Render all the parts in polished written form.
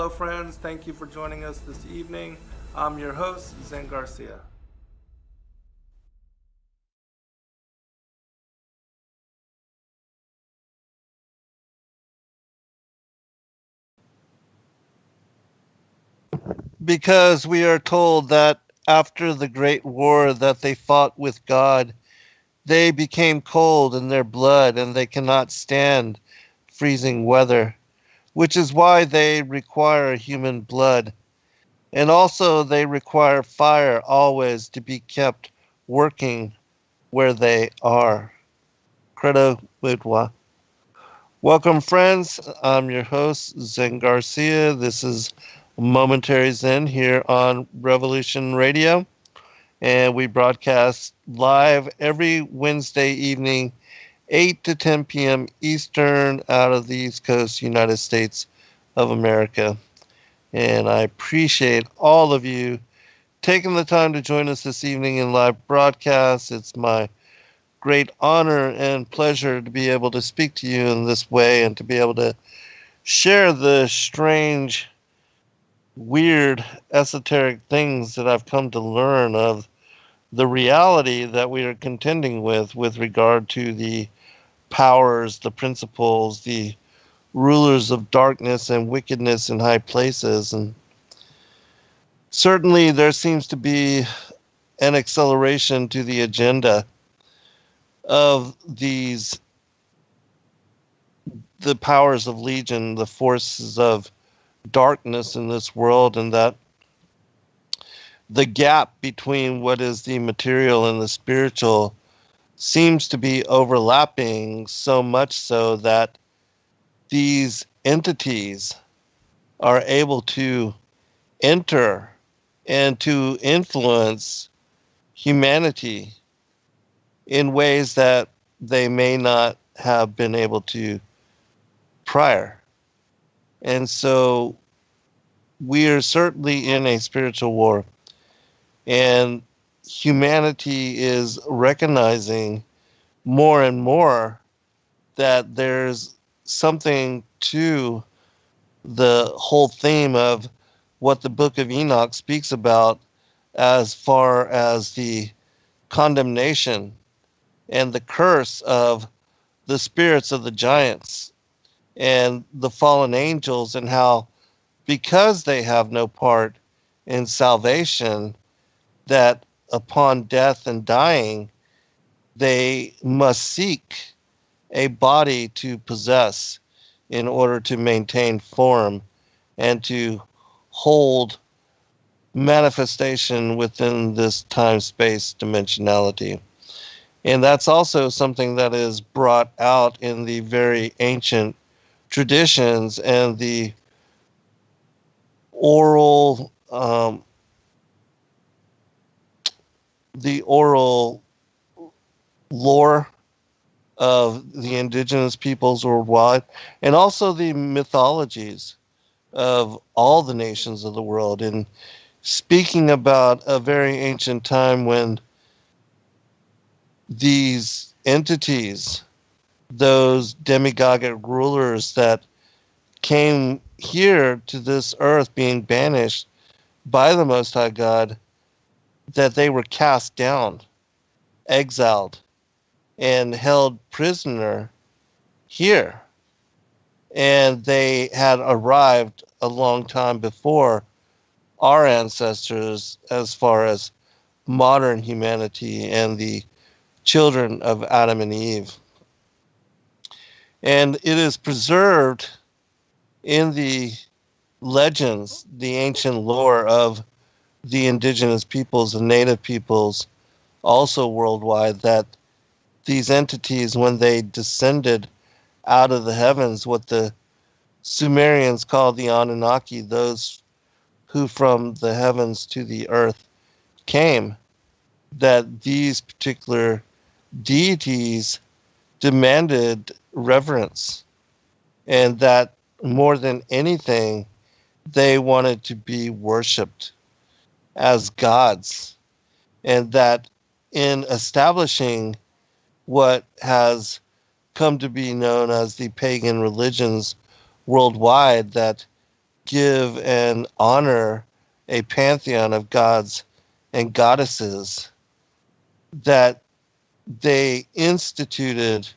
hello friends. Thank you for joining us this evening. I'm your host, Zen Garcia. Because we are told that after the great war that they fought with God, they became cold in their blood and they cannot stand freezing weather, which is why they require human blood. And also, they require fire always to be kept working where they are. Credo Widwa. Welcome, friends. I'm your host, Zen Garcia. This is Momentary Zen here on Revolution Radio. And we broadcast live every Wednesday evening, 8 to 10 p.m. Eastern, out of the East Coast, United States of America. And I appreciate all of you taking the time to join us this evening in live broadcast. It's my great honor and pleasure to be able to speak to you in this way and to be able to share the strange, weird, esoteric things that I've come to learn of the reality that we are contending with regard to the powers, the principles, the rulers of darkness and wickedness in high places. And certainly there seems to be an acceleration to the agenda of the powers of Legion, the forces of darkness in this world, and that the gap between what is the material and the spiritual seems to be overlapping, so much so that these entities are able to enter and to influence humanity in ways that they may not have been able to prior. And so we are certainly in a spiritual war, and humanity is recognizing more and more that there's something to the whole theme of what the book of Enoch speaks about as far as the condemnation and the curse of the spirits of the giants and the fallen angels, and how because they have no part in salvation, that upon death and dying they must seek a body to possess in order to maintain form and to hold manifestation within this time space dimensionality. And that's also something that is brought out in the very ancient traditions and oral um, the oral lore of the indigenous peoples worldwide, and also the mythologies of all the nations of the world. And speaking about a very ancient time when these entities, those demagogic rulers that came here to this earth being banished by the Most High God, that they were cast down, exiled, and held prisoner here. And they had arrived a long time before our ancestors as far as modern humanity and the children of Adam and Eve. And it is preserved in the legends, the ancient lore of the indigenous peoples and native peoples, also worldwide, that these entities, when they descended out of the heavens, what the Sumerians called the Anunnaki, those who from the heavens to the earth came, that these particular deities demanded reverence, and that more than anything, they wanted to be worshipped as gods, and that in establishing what has come to be known as the pagan religions worldwide, that give and honor a pantheon of gods and goddesses that they instituted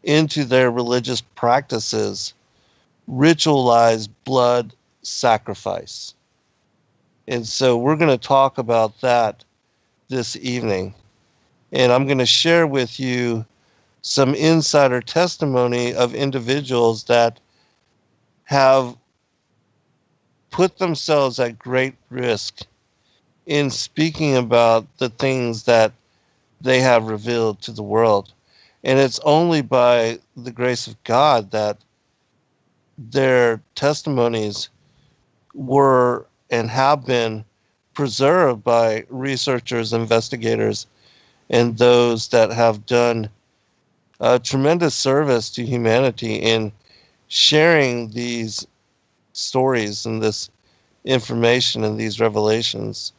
into their religious practices ritualized blood sacrifice. And so we're going to talk about that this evening. And I'm going to share with you some insider testimony of individuals that have put themselves at great risk in speaking about the things that they have revealed to the world. And it's only by the grace of God that their testimonies were and have been preserved by researchers, investigators, and those that have done a tremendous service to humanity in sharing these stories and this information and these revelations.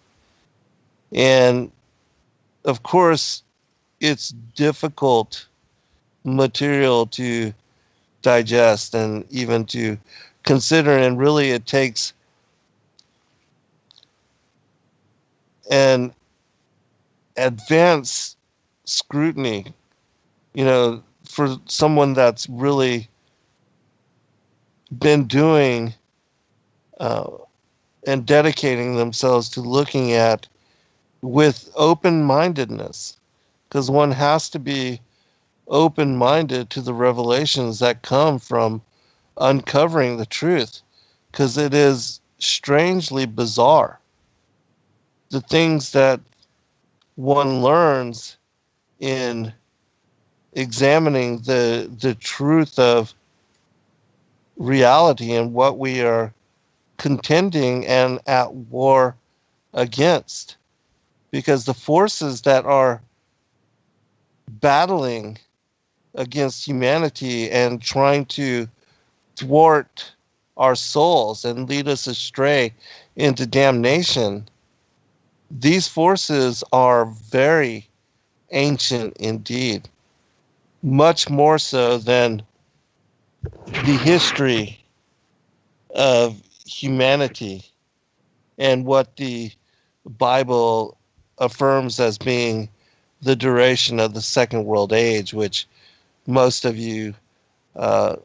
And of course, it's difficult material to digest and even to consider, and really it takes an advanced scrutiny, for someone that's really been doing and dedicating themselves to looking at with open-mindedness, because one has to be open-minded to the revelations that come from uncovering the truth, because it is strangely bizarre. The things that one learns in examining the truth of reality and what we are contending and at war against. Because the forces that are battling against humanity and trying to thwart our souls and lead us astray into damnation, these forces are very ancient indeed, much more so than the history of humanity and what the Bible affirms as being the duration of the Second World Age, which most of you, a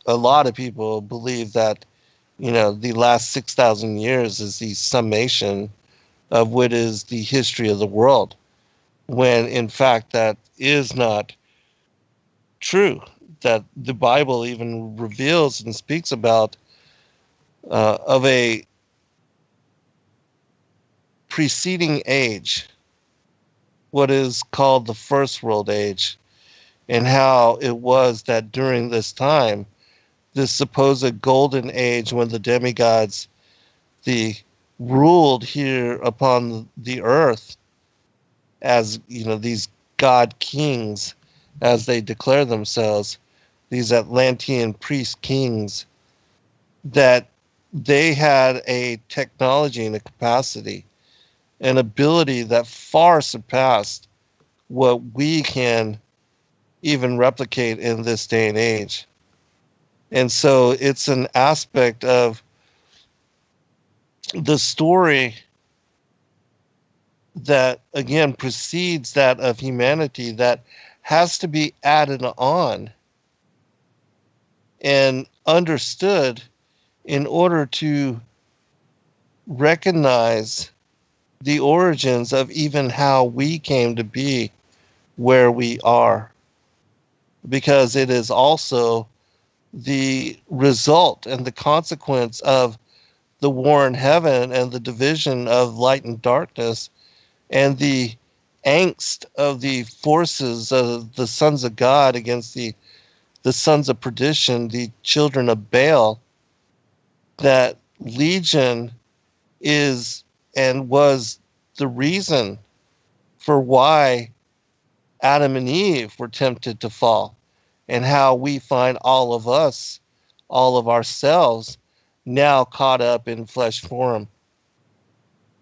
lot of people believe that, the last 6,000 years is the summation of what is the history of the world, when in fact that is not true. That the Bible even reveals and speaks about of a preceding age, what is called the First World Age, and how it was that during this time, this supposed golden age when the demigods ruled here upon the earth as, these god kings, as they declare themselves, these Atlantean priest kings, that they had a technology and a capacity, an ability that far surpassed what we can even replicate in this day and age. And so it's an aspect of the story that, again, precedes that of humanity that has to be added on and understood in order to recognize the origins of even how we came to be where we are. Because it is also the result and the consequence of the war in heaven and the division of light and darkness and the angst of the forces of the sons of God against the sons of perdition, the children of Baal, that Legion is and was the reason for why Adam and Eve were tempted to fall, and how we find all of us, all of ourselves, now caught up in flesh form.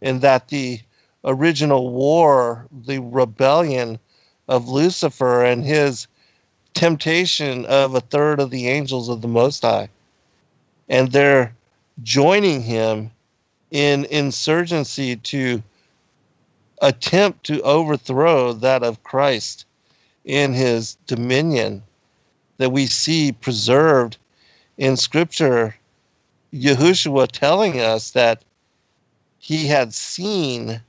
And that the original war, the rebellion of Lucifer and his temptation of a third of the angels of the Most High, and their joining him in insurgency to attempt to overthrow that of Christ in his dominion that we see preserved in Scripture. Yahushua telling us that he had seen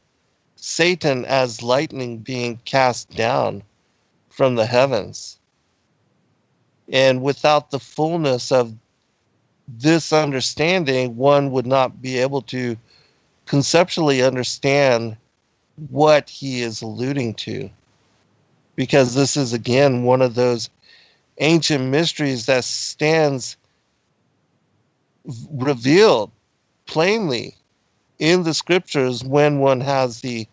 Satan as lightning being cast down from the heavens. And without the fullness of this understanding, one would not be able to conceptually understand what he is alluding to. Because this is, again, one of those ancient mysteries that stands revealed plainly in the scriptures when one has the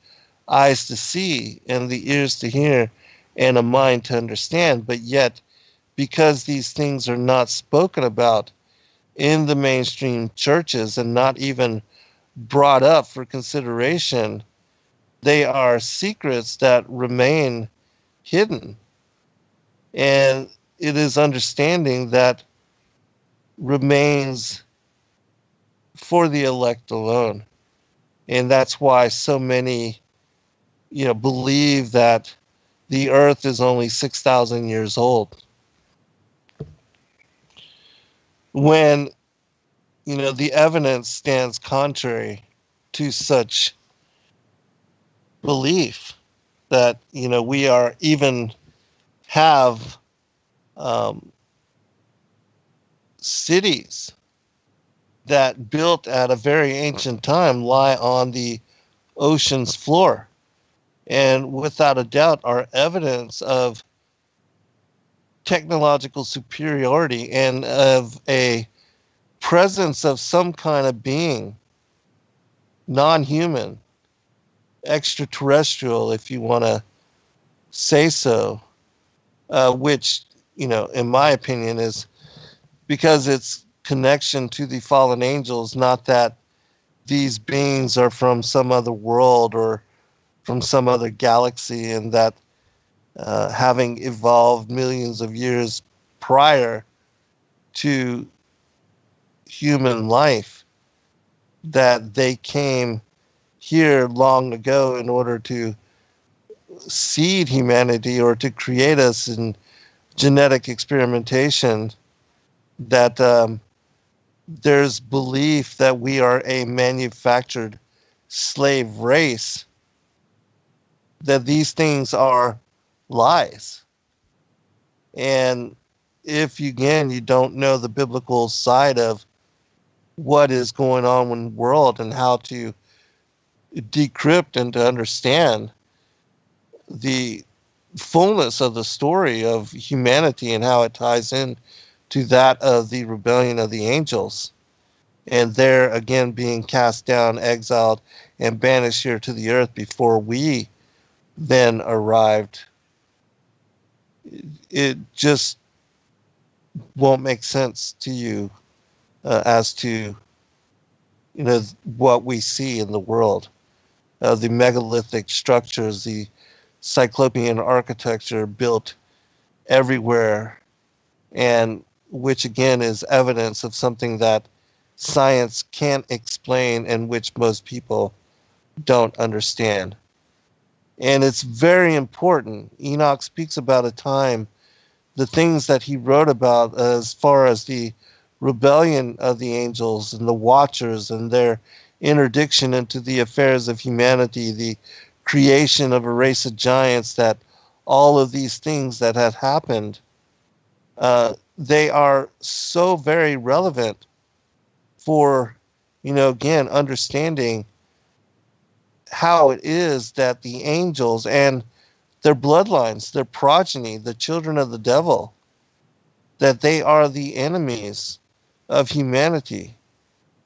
eyes to see and the ears to hear and a mind to understand. But yet, because these things are not spoken about in the mainstream churches and not even brought up for consideration, they are secrets that remain hidden. And it is understanding that remains for the elect alone. And that's why so many, believe that the earth is only 6,000 years old. When, the evidence stands contrary to such belief that, we are even have cities that built at a very ancient time lie on the ocean's floor, and without a doubt are evidence of technological superiority and of a presence of some kind of being, non-human, extraterrestrial, if you want to say so, which, in my opinion, is because it's connection to the fallen angels, not that these beings are from some other world or from some other galaxy, and that having evolved millions of years prior to human life, that they came here long ago in order to seed humanity or to create us in genetic experimentation, that there's belief that we are a manufactured slave race, that these things are lies. And if you don't know the biblical side of what is going on in the world and how to decrypt and to understand the fullness of the story of humanity and how it ties in to that of the rebellion of the angels, and they're again being cast down, exiled, and banished here to the earth before we then arrived, it just won't make sense to you as to what we see in the world, the megalithic structures, the cyclopean architecture built everywhere, and which again is evidence of something that science can't explain and which most people don't understand. And it's very important. Enoch speaks about a time, the things that he wrote about as far as the rebellion of the angels and the watchers and their interdiction into the affairs of humanity, the creation of a race of giants, that all of these things that had happened, they are so very relevant for, again, understanding how it is that the angels and their bloodlines, their progeny, the children of the devil, that they are the enemies of humanity,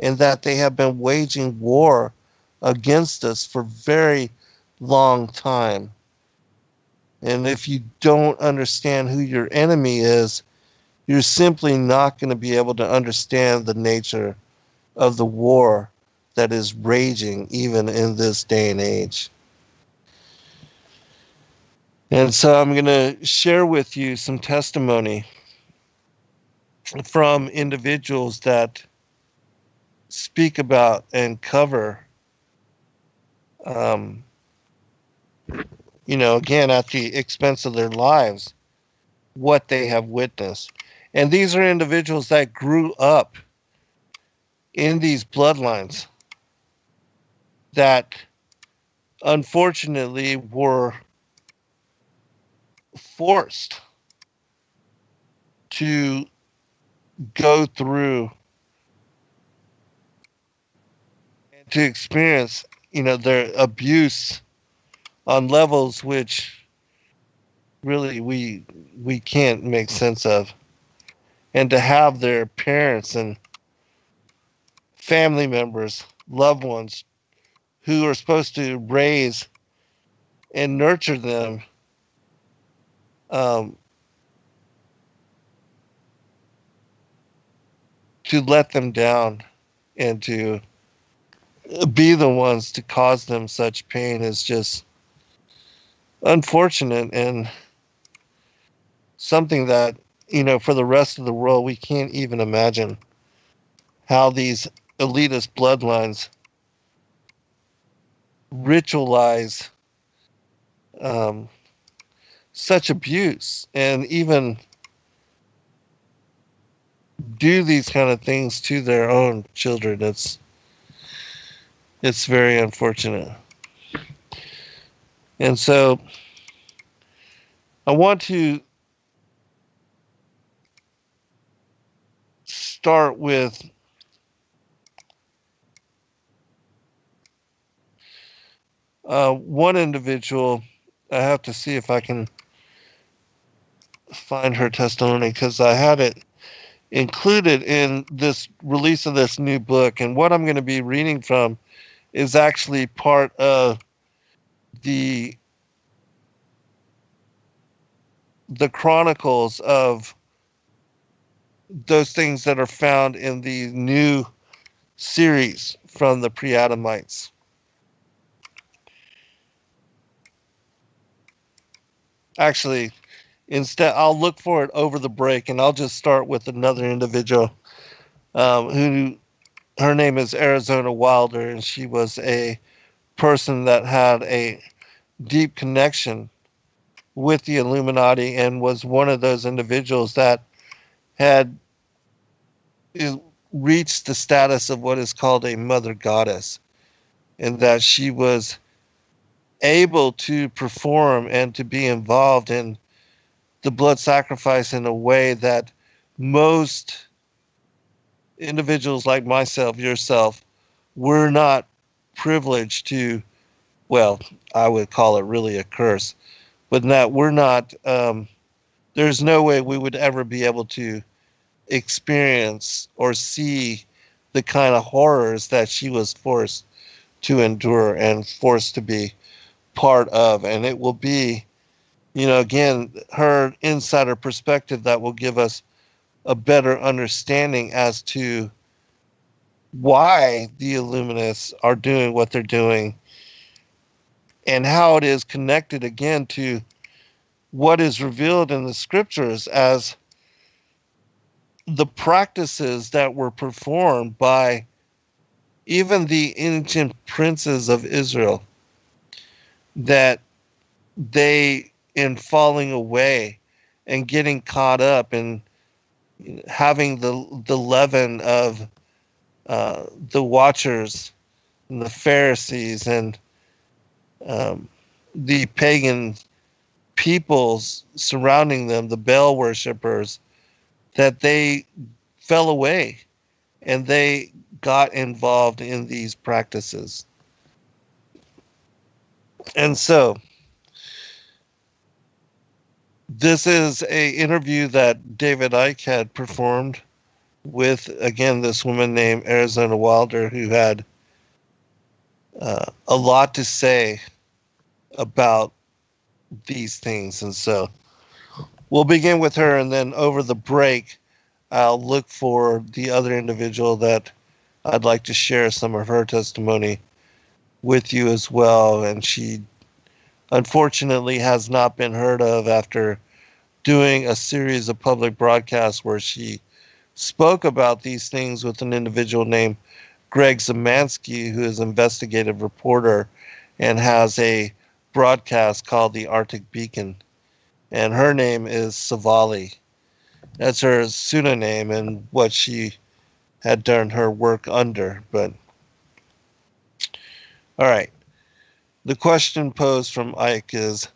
and that they have been waging war against us for very long time. And if you don't understand who your enemy is, you're simply not going to be able to understand the nature of the war that is raging even in this day and age. And so I'm going to share with you some testimony from individuals that speak about and cover, um, again, at the expense of their lives, what they have witnessed. And these are individuals that grew up in these bloodlines that unfortunately were forced to go through and to experience, their abuse on levels which really we can't make sense of. And to have their parents and family members, loved ones who are supposed to raise and nurture them, um, to let them down and to be the ones to cause them such pain is just unfortunate, and something that, for the rest of the world, we can't even imagine how these elitist bloodlines ritualize um, such abuse and even do these kind of things to their own children. It's very unfortunate. And so I want to start with one individual. I have to see if I can find her testimony because I had it included in this release of this new book. And what I'm going to be reading from is actually part of the chronicles of those things that are found in the new series from the pre-Adamites. Actually, instead, I'll look for it over the break, and I'll just start with another individual who, her name is Arizona Wilder, and she was a person that had a deep connection with the Illuminati and was one of those individuals that had reached the status of what is called a mother goddess, and that she was able to perform and to be involved in the blood sacrifice in a way that most individuals like myself, yourself, were not privileged to. Well, I would call it really a curse, but that we're not, there's no way we would ever be able to experience or see the kind of horrors that she was forced to endure and forced to be part of. And it will be, again, her insider perspective that will give us a better understanding as to why the Illuminists are doing what they're doing and how it is connected again to what is revealed in the scriptures as the practices that were performed by even the ancient princes of Israel, that they, in falling away and getting caught up and having the leaven of the Watchers and the Pharisees and the pagan peoples surrounding them, the Baal worshippers, that they fell away and they got involved in these practices. And so this is a interview that David Icke had performed with, again, this woman named Arizona Wilder, who had a lot to say about these things. And so we'll begin with her, and then over the break, I'll look for the other individual that I'd like to share some of her testimony with you as well. And she unfortunately has not been heard of after doing a series of public broadcasts where she spoke about these things with an individual named Greg Zemansky, who is an investigative reporter and has a broadcast called the Arctic Beacon. And her name is Savali. That's her pseudonym and what she had done her work under. But all right. The question posed from Ike is,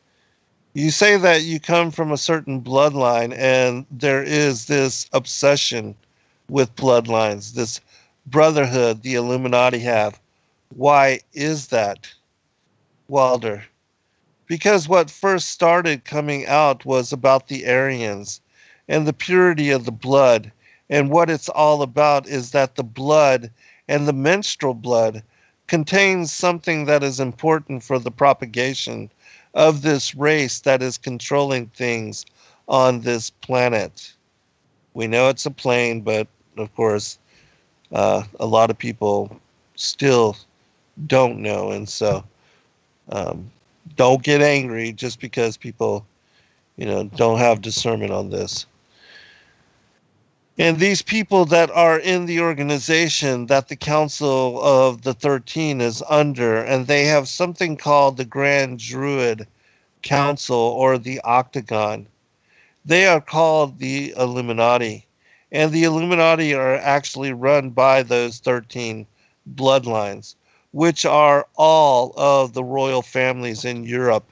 you say that you come from a certain bloodline and there is this obsession with bloodlines, this brotherhood the Illuminati have. Why is that, Wilder? Because what first started coming out was about the Aryans and the purity of the blood. And what it's all about is that the blood and the menstrual blood contains something that is important for the propagation of this race that is controlling things on this planet. We know it's a plane, but of course, a lot of people still don't know. And so don't get angry just because people, don't have discernment on this. And these people that are in the organization that the Council of the 13 is under, and they have something called the Grand Druid Council or the Octagon. They are called the Illuminati. And the Illuminati are actually run by those 13 bloodlines, which are all of the royal families in Europe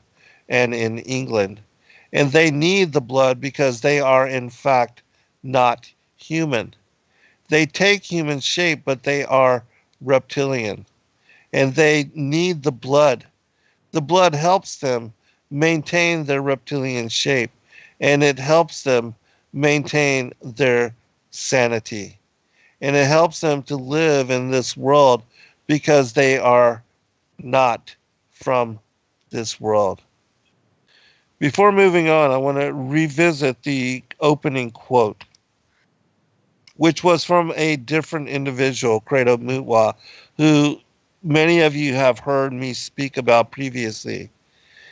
and in England. And they need the blood because they are, in fact, not human. They take human shape, but they are reptilian. And they need the blood. The blood helps them maintain their reptilian shape, and it helps them maintain their sanity. And it helps them to live in this world because they are not from this world. Before moving on, I want to revisit the opening quote, which was from a different individual, Credo Mutwa, who many of you have heard me speak about previously.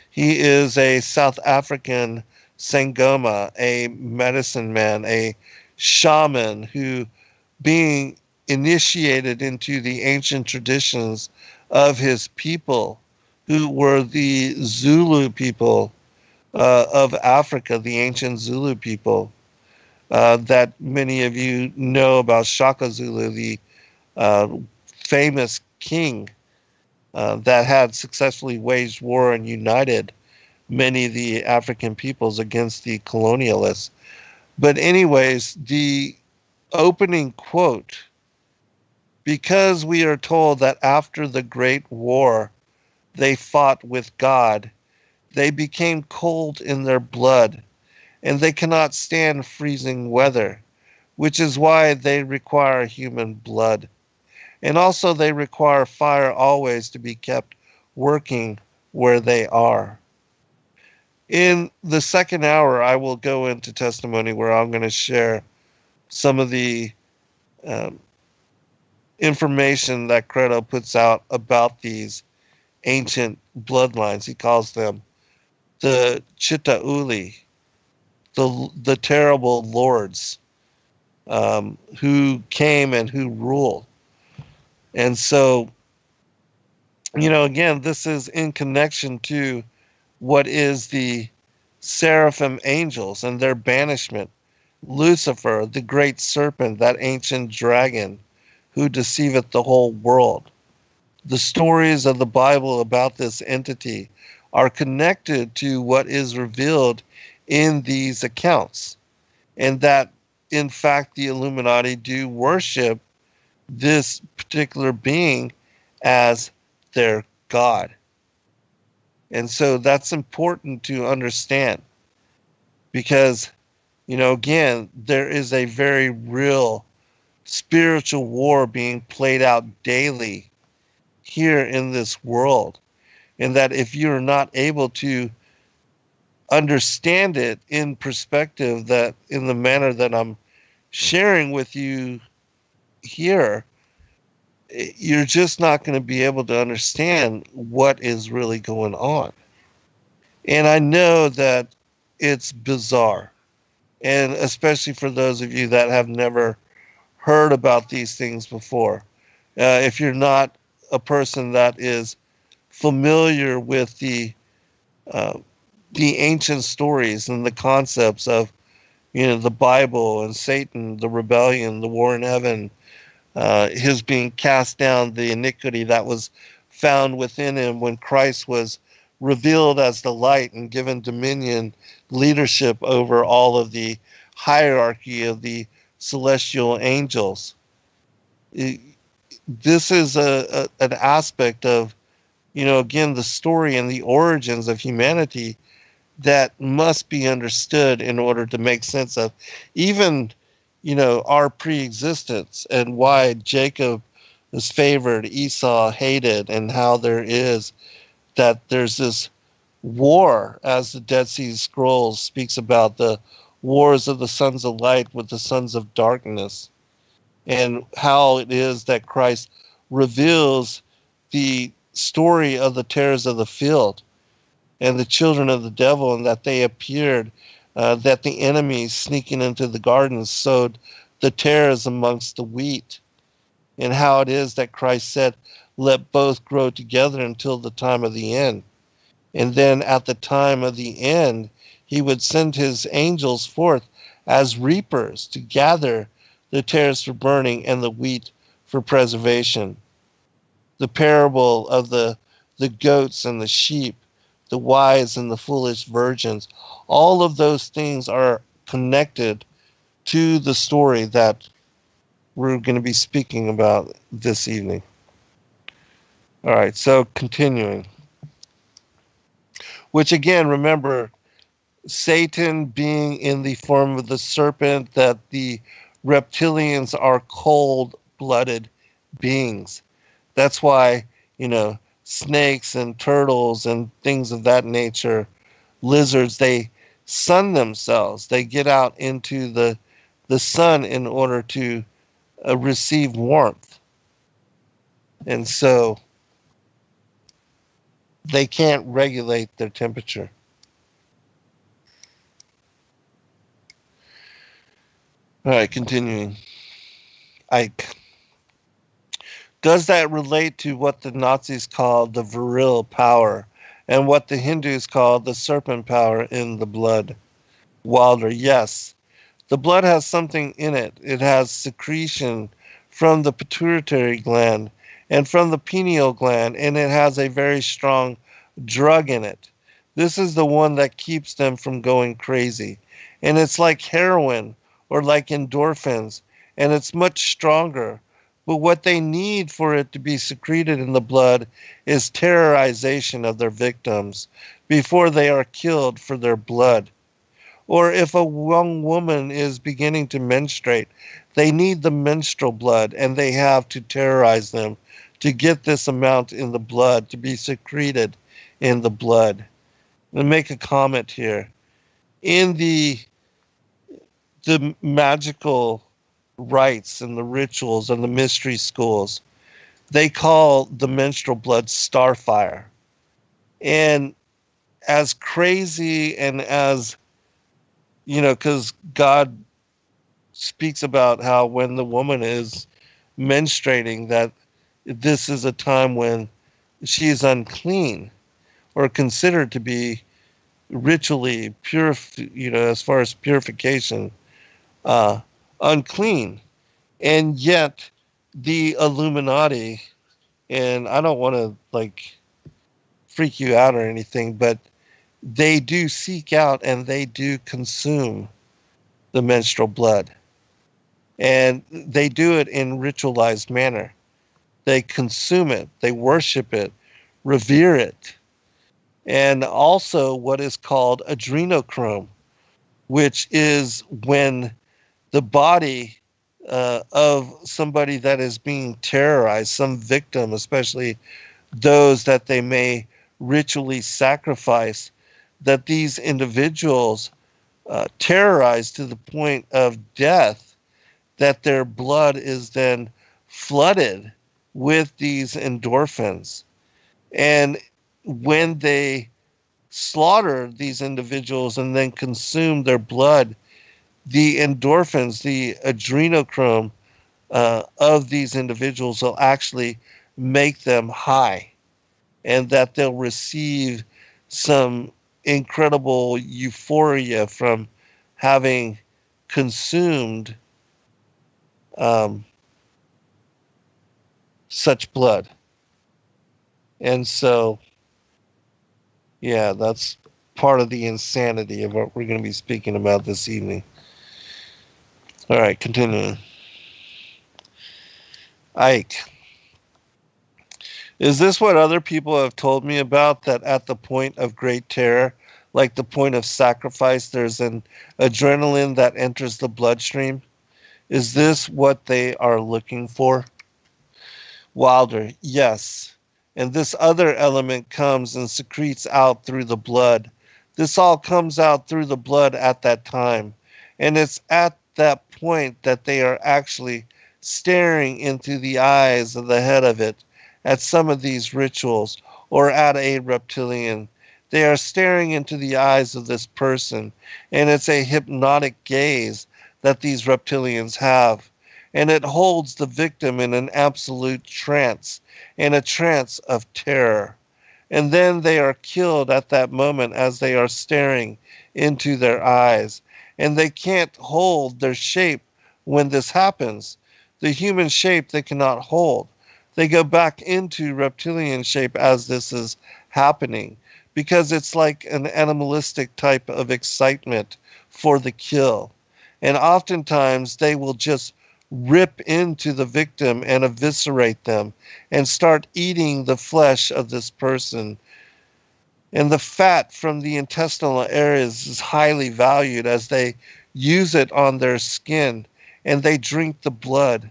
He is a South African Sangoma, a medicine man, a shaman who, being initiated into the ancient traditions of his people, who were the Zulu people of Africa, the ancient Zulu people, that many of you know about Shaka Zulu, the famous king that had successfully waged war and united many of the African peoples against the colonialists. But anyways, the opening quote, because we are told that after the Great War, they fought with God, they became cold in their blood, and they cannot stand freezing weather, which is why they require human blood. And also they require fire always to be kept working where they are. In the second hour, I will go into testimony where I'm going to share some of the information that Credo puts out about these ancient bloodlines. He calls them the Chitauli, the terrible lords who came and who ruled. And so, again, this is in connection to what is the seraphim angels and their banishment. Lucifer, the great serpent, that ancient dragon who deceiveth the whole world. The stories of the Bible about this entity are connected to what is revealed in these accounts, and that, in fact, the Illuminati do worship this particular being as their God. And so that's important to understand because, again, there is a very real spiritual war being played out daily here in this world. And that if you're not able to understand it in perspective, that in the manner that I'm sharing with you here, you're just not going to be able to understand what is really going on. And I know that it's bizarre, and especially for those of you that have never heard about these things before. If you're not a person that is familiar with uh, the ancient stories and the concepts of, the Bible and Satan, the rebellion, the war in heaven, his being cast down, the iniquity that was found within him when Christ was revealed as the light and given dominion, leadership over all of the hierarchy of the celestial angels. This is an aspect of, again, the story and the origins of humanity that must be understood in order to make sense of even, our pre-existence and why Jacob is favored, Esau hated, and how there's this war, as the Dead Sea Scrolls speaks about, the wars of the sons of light with the sons of darkness, and how it is that Christ reveals the story of the tares of the field and the children of the devil, and that they appeared, that the enemies sneaking into the gardens sowed the tares amongst the wheat, and how it is that Christ said, let both grow together until the time of the end. And then at the time of the end, he would send his angels forth as reapers to gather the tares for burning and the wheat for preservation. The parable of the goats and the sheep, the wise and the foolish virgins, all of those things are connected to the story that we're going to be speaking about this evening. All right, so continuing. Which again, remember, Satan being in the form of the serpent, that the reptilians are cold-blooded beings. That's why, snakes and turtles and things of that nature, lizards, they sun themselves. They get out into the sun in order to receive warmth. And so they can't regulate their temperature. All right, continuing. Ike. Does that relate to what the Nazis called the virile power and what the Hindus called the serpent power in the blood? Wilder, yes. The blood has something in it. It has secretion from the pituitary gland and from the pineal gland, and it has a very strong drug in it. This is the one that keeps them from going crazy. And it's like heroin or like endorphins, and it's much stronger. But what they need for it to be secreted in the blood is terrorization of their victims before they are killed for their blood. Or if a young woman is beginning to menstruate, they need the menstrual blood, and they have to terrorize them to get this amount in the blood to be secreted in the blood. Let me make a comment here. In the magical rites and the rituals and the mystery schools, they call the menstrual blood starfire. And as crazy and as, because God speaks about how when the woman is menstruating, that this is a time when she is unclean or considered to be ritually pure, as far as purification, unclean. And yet the Illuminati, and I don't want to freak you out or anything, but they do seek out and they do consume the menstrual blood. And they do it in ritualized manner. They consume it, they worship it, revere it. And also what is called adrenochrome, which is when the body of somebody that is being terrorized, some victim, especially those that they may ritually sacrifice, that these individuals terrorize to the point of death, that their blood is then flooded with these endorphins. And when they slaughter these individuals and then consume their blood, the endorphins, the adrenochrome, of these individuals will actually make them high, and that they'll receive some incredible euphoria from having consumed um, such blood. And so, yeah, that's part of the insanity of what we're going to be speaking about this evening. All right, continuing. Ike. Is this what other people have told me about? That at the point of great terror, like the point of sacrifice, there's an adrenaline that enters the bloodstream? Is this what they are looking for? Wilder, yes. And this other element comes and secretes out through the blood. This all comes out through the blood at that time. And it's at that point that they are actually staring into the eyes of the head of it at some of these rituals, or at a reptilian. They are staring into the eyes of this person, and it's a hypnotic gaze that these reptilians have. And it holds the victim in an absolute trance, in a trance of terror. And then they are killed at that moment as they are staring into their eyes. And they can't hold their shape when this happens. The human shape they cannot hold. They go back into reptilian shape as this is happening, because it's like an animalistic type of excitement for the kill. And oftentimes they will just rip into the victim and eviscerate them and start eating the flesh of this person. And the fat from the intestinal areas is highly valued, as they use it on their skin, and they drink the blood.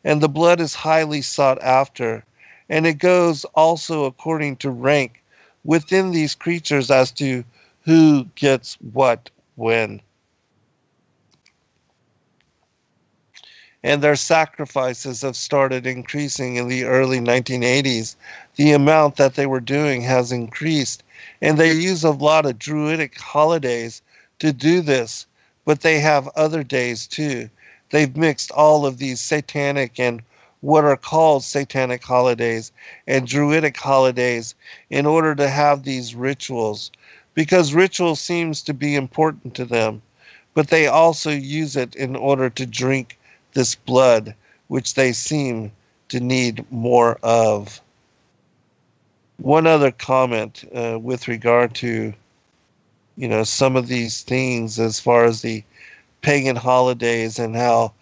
And the blood is highly sought after. And it goes also according to rank within these creatures as to who gets what when. And their sacrifices have started increasing in the early 1980s. The amount that they were doing has increased, and they use a lot of druidic holidays to do this, but they have other days too. They've mixed all of these satanic and what are called satanic holidays and druidic holidays in order to have these rituals, because ritual seems to be important to them, but they also use it in order to drink this blood, which they seem to need more of. One other comment with regard to, some of these things as far as the pagan holidays and how,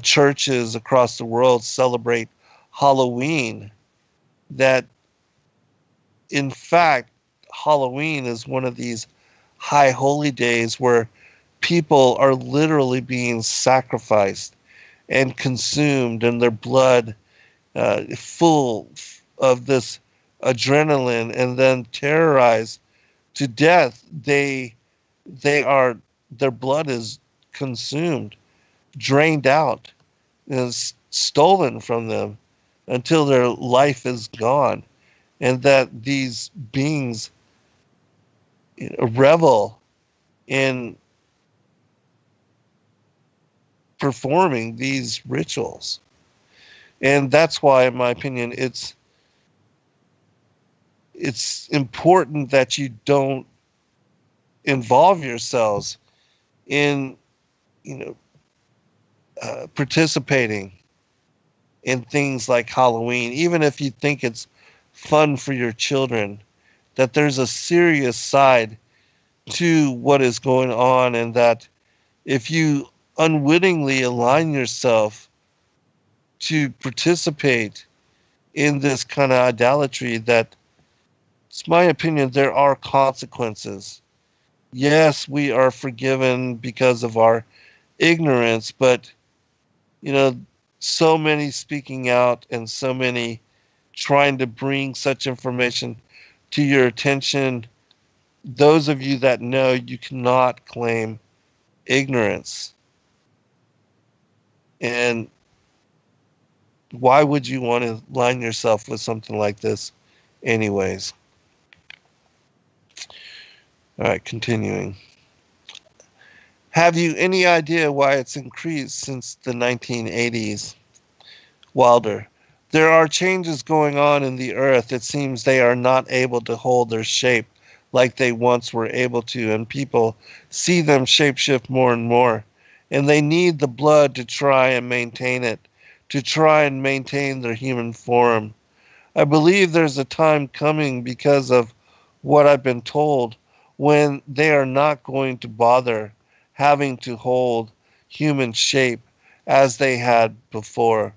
churches across the world celebrate Halloween, that in fact, Halloween is one of these high holy days where people are literally being sacrificed and consumed, and their blood full of this adrenaline, and then terrorized to death. Their blood is consumed, drained out, is stolen from them until their life is gone. And that these beings revel in performing these rituals. And that's why, in my opinion, it's important that you don't involve yourselves in, participating in things like Halloween, even if you think it's fun for your children, that there's a serious side to what is going on, and that if you unwittingly align yourself to participate in this kind of idolatry, that it's my opinion there are consequences. Yes, we are forgiven because of our ignorance, but so many speaking out and so many trying to bring such information to your attention. Those of you that know, you cannot claim ignorance. And why would you want to line yourself with something like this anyways? All right, continuing. Have you any idea why it's increased since the 1980s? Wilder. There are changes going on in the earth. It seems they are not able to hold their shape like they once were able to, and people see them shapeshift more and more. And they need the blood to try and maintain it, to try and maintain their human form. I believe there's a time coming because of what I've been told when they are not going to bother having to hold human shape as they had before.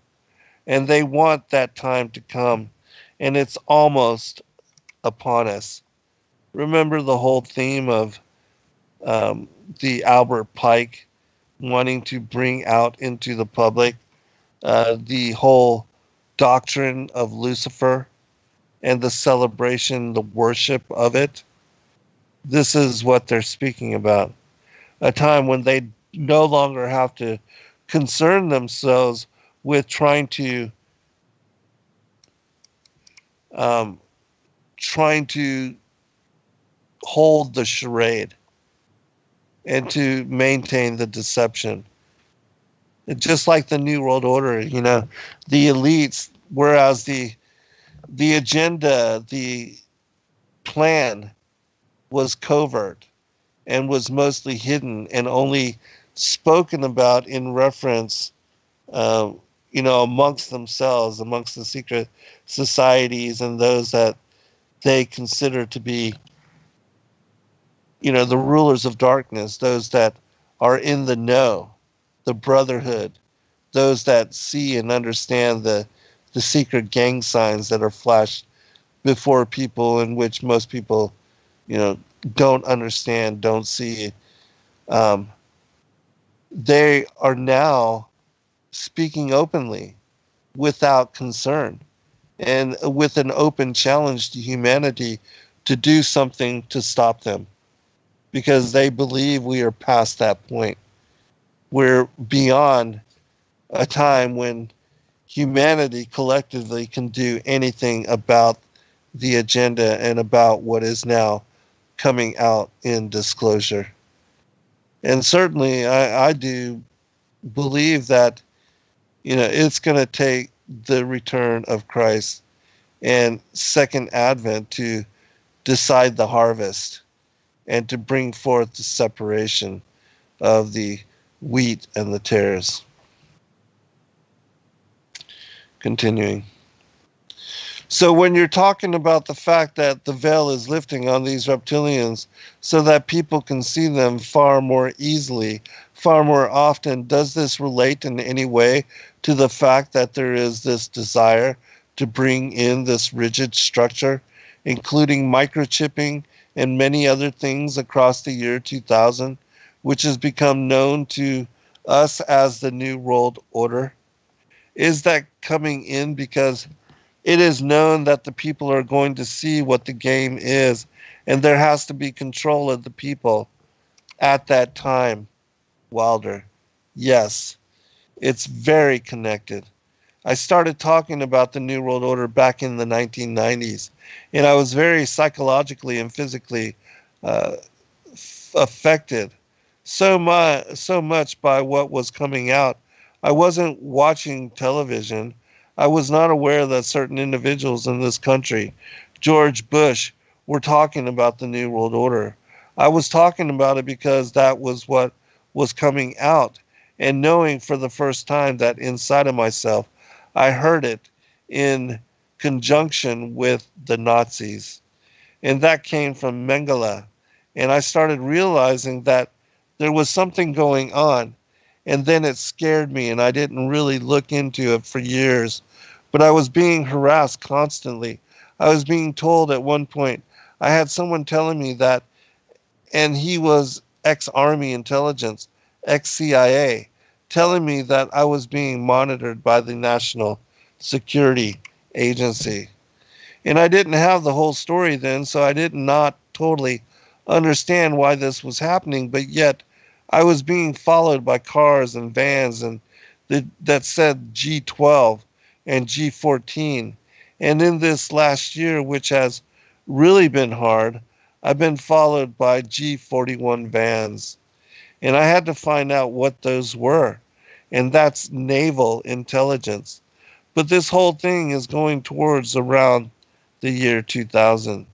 And they want that time to come, and it's almost upon us. Remember the whole theme of the Albert Pike wanting to bring out into the public the whole doctrine of Lucifer and the celebration, the worship of it. This is what they're speaking about. A time when they no longer have to concern themselves with um, trying to hold the charade and to maintain the deception. Just like the New World Order, the elites, whereas the agenda, the plan was covert and was mostly hidden and only spoken about in reference, amongst themselves, amongst the secret societies and those that they consider to be, the rulers of darkness, those that are in the know, the brotherhood, those that see and understand the secret gang signs that are flashed before people, in which most people, don't understand, don't see. They are now speaking openly without concern and with an open challenge to humanity to do something to stop them, because they believe we are past that point. We're beyond a time when humanity collectively can do anything about the agenda and about what is now coming out in disclosure. And certainly I do believe that, it's going to take the return of Christ and second advent to decide the harvest and to bring forth the separation of the wheat and the tares. Continuing. So when you're talking about the fact that the veil is lifting on these reptilians so that people can see them far more easily, far more often, does this relate in any way to the fact that there is this desire to bring in this rigid structure, including microchipping and many other things across the year 2000, which has become known to us as the New World Order? Is that coming in because it is known that the people are going to see what the game is, and there has to be control of the people at that time, Wilder? Yes, it's very connected. I started talking about the New World Order back in the 1990s, and I was very psychologically and physically affected so much by what was coming out. I wasn't watching television. I was not aware that certain individuals in this country, George Bush, were talking about the New World Order. I was talking about it because that was what was coming out, and knowing for the first time that inside of myself, I heard it in conjunction with the Nazis. And that came from Mengele. And I started realizing that there was something going on. And then it scared me, and I didn't really look into it for years. But I was being harassed constantly. I was being told at one point, I had someone telling me that, and he was ex-Army intelligence, ex-CIA, telling me that I was being monitored by the National Security Agency. And I didn't have the whole story then, so I did not totally understand why this was happening, but yet I was being followed by cars and vans and that said G12 and G14. And in this last year, which has really been hard, I've been followed by G41 vans. And I had to find out what those were. And that's naval intelligence. But this whole thing is going towards around the year 2000,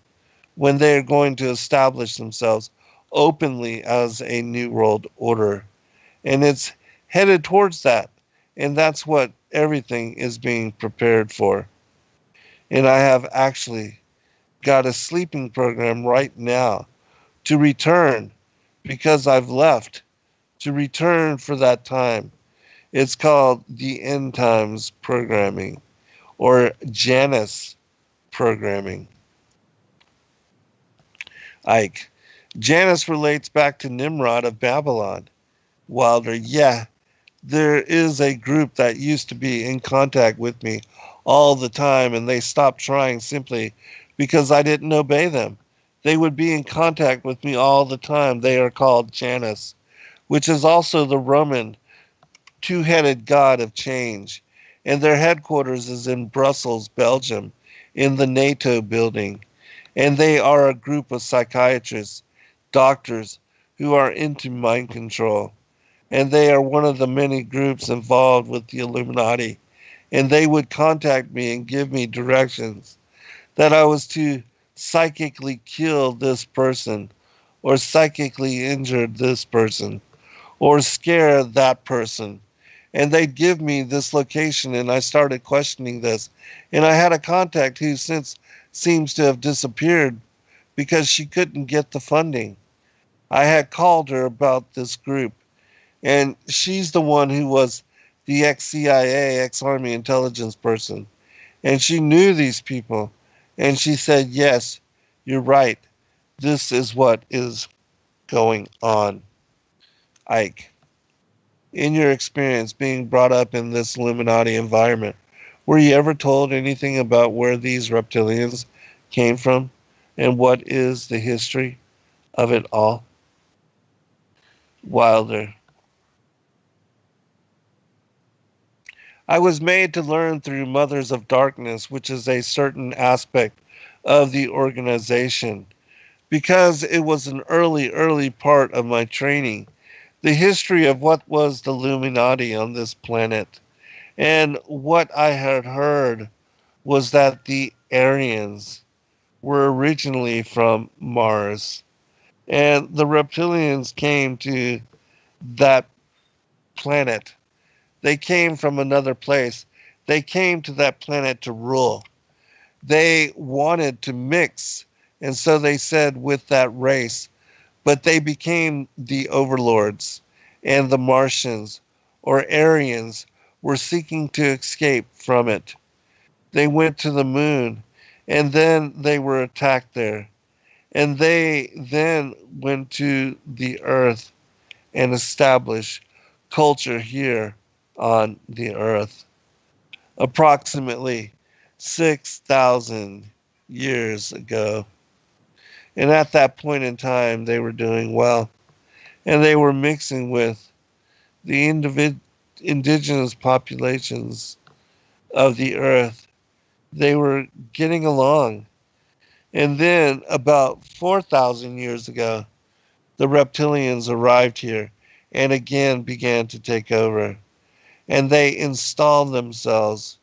when they are going to establish themselves openly as a new world order. And it's headed towards that. And that's what everything is being prepared for. And I have actually got a sleeping program right now to return, because I've left, to return for that time. It's called the End Times Programming, or Janus Programming. Ike. Janus relates back to Nimrod of Babylon. Wilder. Yeah, there is a group that used to be in contact with me all the time, and they stopped trying simply because I didn't obey them. They would be in contact with me all the time. They are called Janus, which is also the Roman two-headed god of change. And their headquarters is in Brussels, Belgium, in the NATO building. And they are a group of psychiatrists, doctors, who are into mind control. And they are one of the many groups involved with the Illuminati. And they would contact me and give me directions that I was to psychically kill this person, or psychically injure this person, or scare that person. And they'd give me this location, and I started questioning this. And I had a contact who since seems to have disappeared because she couldn't get the funding. I had called her about this group, and she's the one who was the ex-CIA, ex-Army intelligence person. And she knew these people. And she said, yes, you're right. This is what is going on. Ike, in your experience being brought up in this Illuminati environment, were you ever told anything about where these reptilians came from and what is the history of it all? Wilder. I was made to learn through Mothers of Darkness, which is a certain aspect of the organization, because it was an early part of my training, the history of what was the Illuminati on this planet. And what I had heard was that the Aryans were originally from Mars, and the reptilians came to that planet. They came from another place. They came to that planet to rule. They wanted to mix, and so they said, with that race, but they became the overlords, and the Martians, or Aryans, were seeking to escape from it. They went to the moon, and then they were attacked there. And they then went to the earth and established culture here on the earth. Approximately 6,000 years ago. And at that point in time, they were doing well. And they were mixing with the indigenous populations of the earth. They were getting along. And then, about 4,000 years ago, the reptilians arrived here and again began to take over. And they installed themselves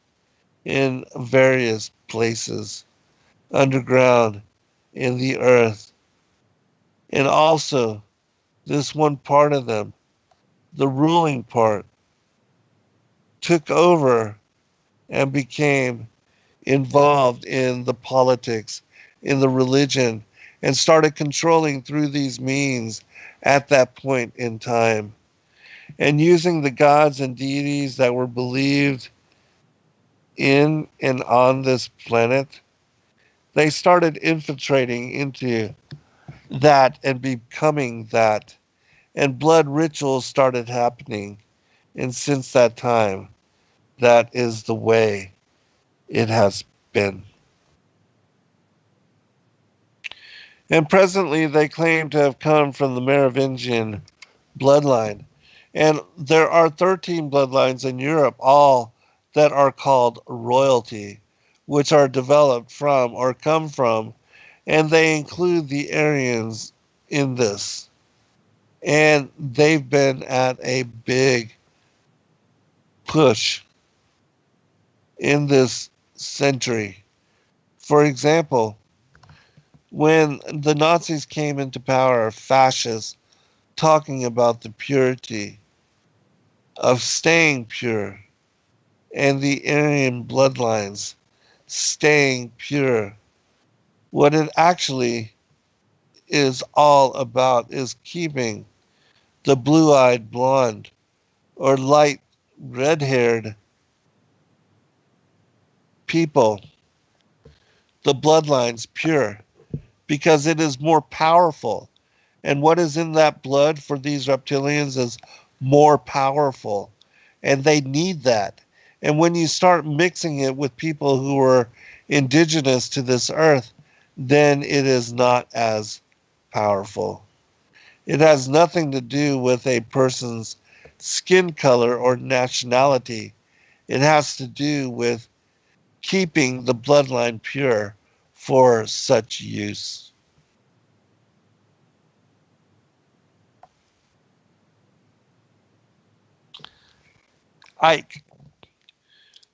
in various places underground in the earth. And also, this one part of them, the ruling part, took over and became involved in the politics, in the religion, and started controlling through these means at that point in time. And using the gods and deities that were believed in and on this planet, they started infiltrating into that and becoming that. And blood rituals started happening. And since that time, that is the way it has been. And presently, they claim to have come from the Merovingian bloodline. And there are 13 bloodlines in Europe, all that are called royalty, which are developed from or come from, and they include the Aryans in this. And they've been at a big push in this century. For example, when the Nazis came into power, fascists talking about the purity of staying pure and the Aryan bloodlines staying pure. What it actually is all about is keeping the blue-eyed blonde or light red-haired people, the bloodlines pure, because it is more powerful. And what is in that blood for these reptilians is more powerful. And they need that. And when you start mixing it with people who are indigenous to this earth, then it is not as powerful. It has nothing to do with a person's skin color or nationality. It has to do with keeping the bloodline pure for such use. Ike.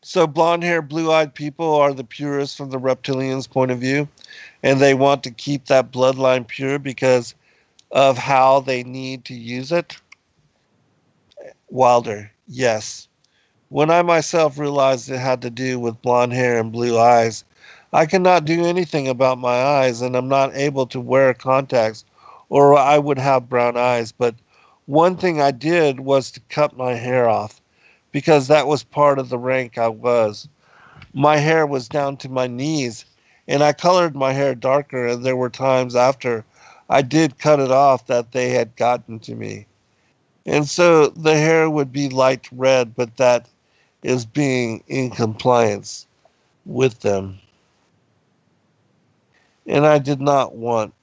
So blonde hair, blue eyed people are the purest from the reptilians' point of view, and they want to keep that bloodline pure because of how they need to use it. Wilder, yes. When I myself realized it had to do with blonde hair and blue eyes, I cannot do anything about my eyes, and I'm not able to wear contacts, or I would have brown eyes. But one thing I did was to cut my hair off, because that was part of the rank I was. My hair was down to my knees, and I colored my hair darker, and there were times after I did cut it off that they had gotten to me. And so the hair would be light red, but that is being in compliance with them. And I did not want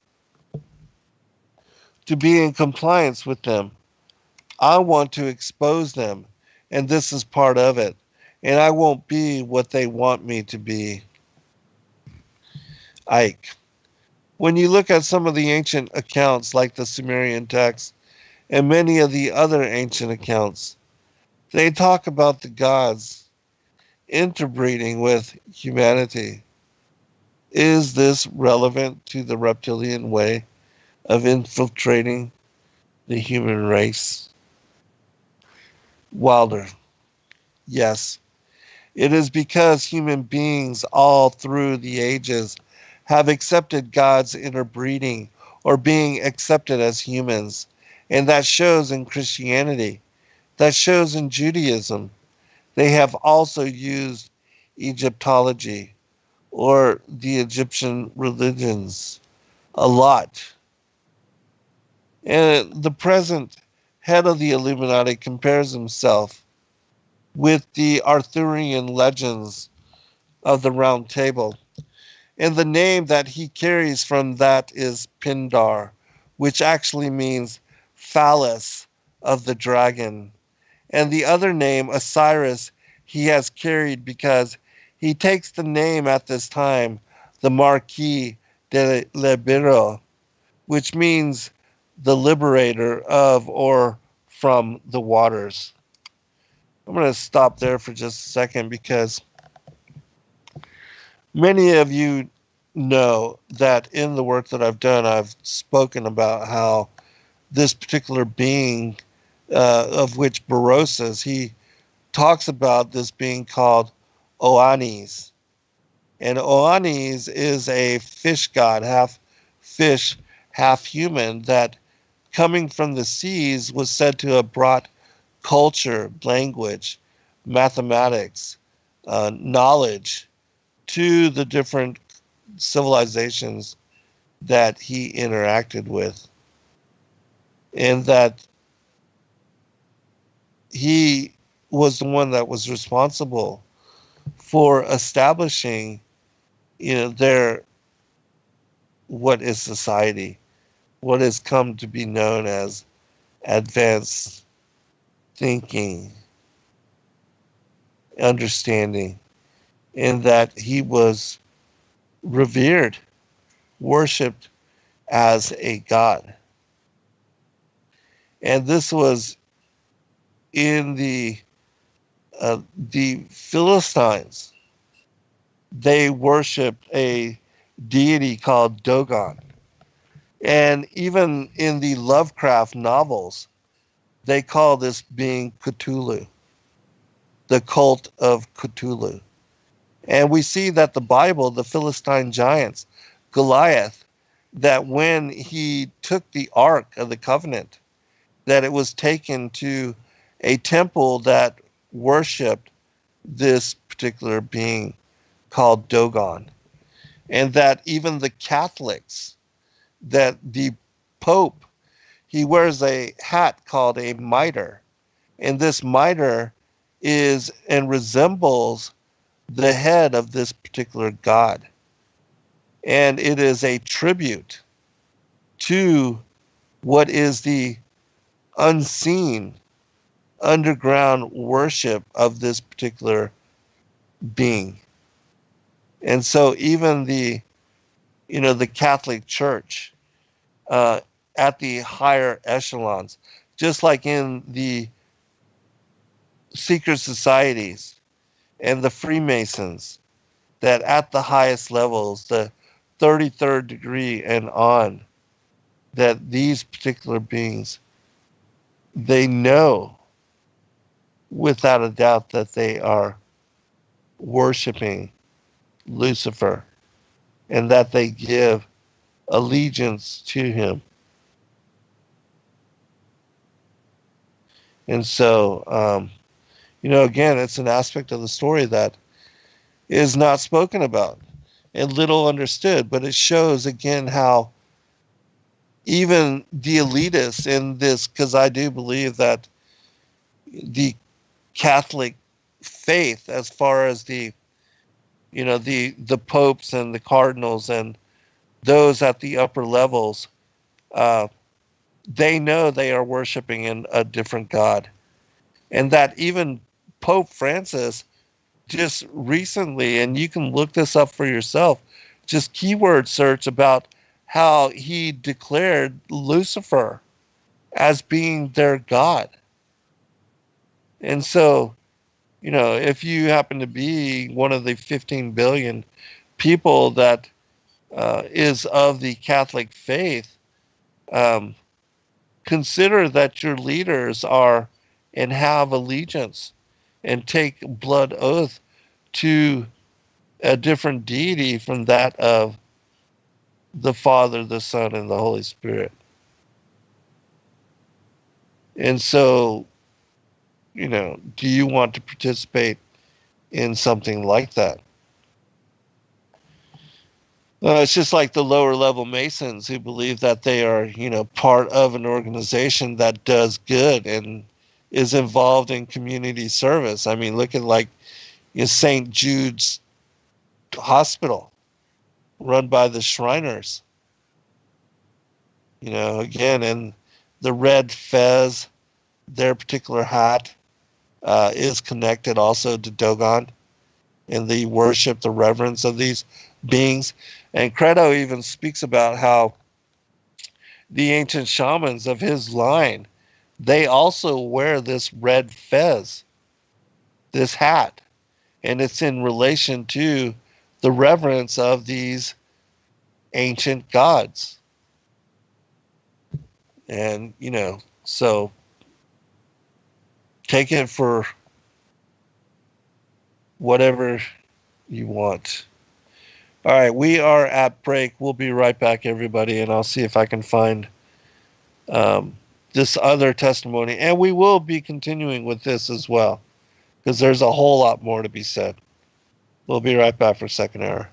to be in compliance with them. I want to expose them, and this is part of it. And I won't be what they want me to be. Ike. When you look at some of the ancient accounts, like the Sumerian texts and many of the other ancient accounts, they talk about the gods interbreeding with humanity. Is this relevant to the reptilian way of infiltrating the human race? Wilder. Yes. It is because human beings all through the ages have accepted God's interbreeding or being accepted as humans. And that shows in Christianity. That shows in Judaism. They have also used Egyptology or the Egyptian religions a lot. And the present head of the Illuminati compares himself with the Arthurian legends of the Round Table. And the name that he carries from that is Pindar, which actually means phallus of the dragon. And the other name, Osiris, he has carried because he takes the name at this time, the Marquis de Libero, which means the liberator of or from the waters. I'm going to stop there for just a second because many of you know that in the work that I've done, I've spoken about how this particular being, of which Barosas, he talks about this being called Oannes. And Oannes is a fish god, half fish, half human, that coming from the seas was said to have brought culture, language, mathematics, knowledge to the different civilizations that he interacted with. And that he was the one that was responsible for establishing, their what is society, what has come to be known as advanced thinking, understanding, and that he was revered, worshipped as a god. And this was in the the Philistines, they worshiped a deity called Dogon. And even in the Lovecraft novels, they call this being Cthulhu, the cult of Cthulhu. And we see that the Bible, the Philistine giants, Goliath, that when he took the Ark of the Covenant, that it was taken to a temple that worshipped this particular being called Dogon. And that even the Catholics, that the Pope, he wears a hat called a mitre. And this mitre is and resembles the head of this particular god. And it is a tribute to what is the unseen underground worship of this particular being. And so even the Catholic Church, at the higher echelons, just like in the secret societies and the Freemasons, that at the highest levels, the 33rd degree and on, that these particular beings, they know without a doubt that they are worshiping Lucifer and that they give allegiance to him. And so, again, it's an aspect of the story that is not spoken about and little understood, but it shows again how even the elitists in this, because I do believe that the Catholic faith, as far as the popes and the cardinals and those at the upper levels, they know they are worshiping in a different God. And that even Pope Francis just recently, and you can look this up for yourself, just keyword search about how he declared Lucifer as being their God. And so, if you happen to be one of the 15 billion people that is of the Catholic faith, consider that your leaders are and have allegiance and take blood oath to a different deity from that of the Father, the Son, and the Holy Spirit. And so, do you want to participate in something like that? It's just like the lower level Masons who believe that they are, part of an organization that does good and is involved in community service. I mean, look at St. Jude's Hospital, run by the Shriners. Again, and the red fez, their particular hat, is connected also to Dogon and the worship, the reverence of these beings. And Credo even speaks about how the ancient shamans of his line, they also wear this red fez, this hat, and it's in relation to the reverence of these ancient gods. And, so take it for whatever you want. All right, we are at break. We'll be right back, everybody, and I'll see if I can find this other testimony. And we will be continuing with this as well, because there's a whole lot more to be said. We'll be right back for second hour.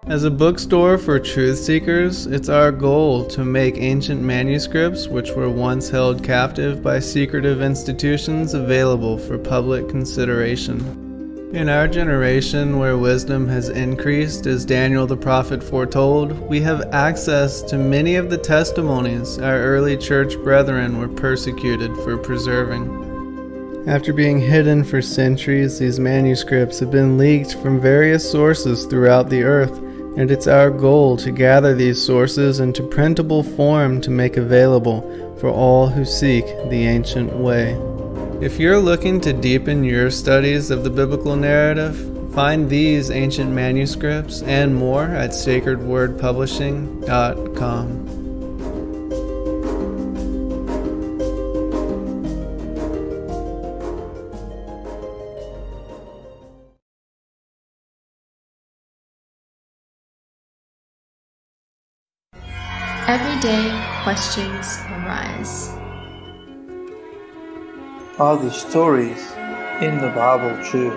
As a bookstore for truth seekers, it's our goal to make ancient manuscripts which were once held captive by secretive institutions available for public consideration. In our generation, where wisdom has increased as Daniel the prophet foretold, we have access to many of the testimonies our early church brethren were persecuted for preserving. After being hidden for centuries, these manuscripts have been leaked from various sources throughout the earth, and it's our goal to gather these sources into printable form to make available for all who seek the ancient way. If you're looking to deepen your studies of the biblical narrative, find these ancient manuscripts and more at sacredwordpublishing.com. Every day, questions arise. Are the stories in the Bible true?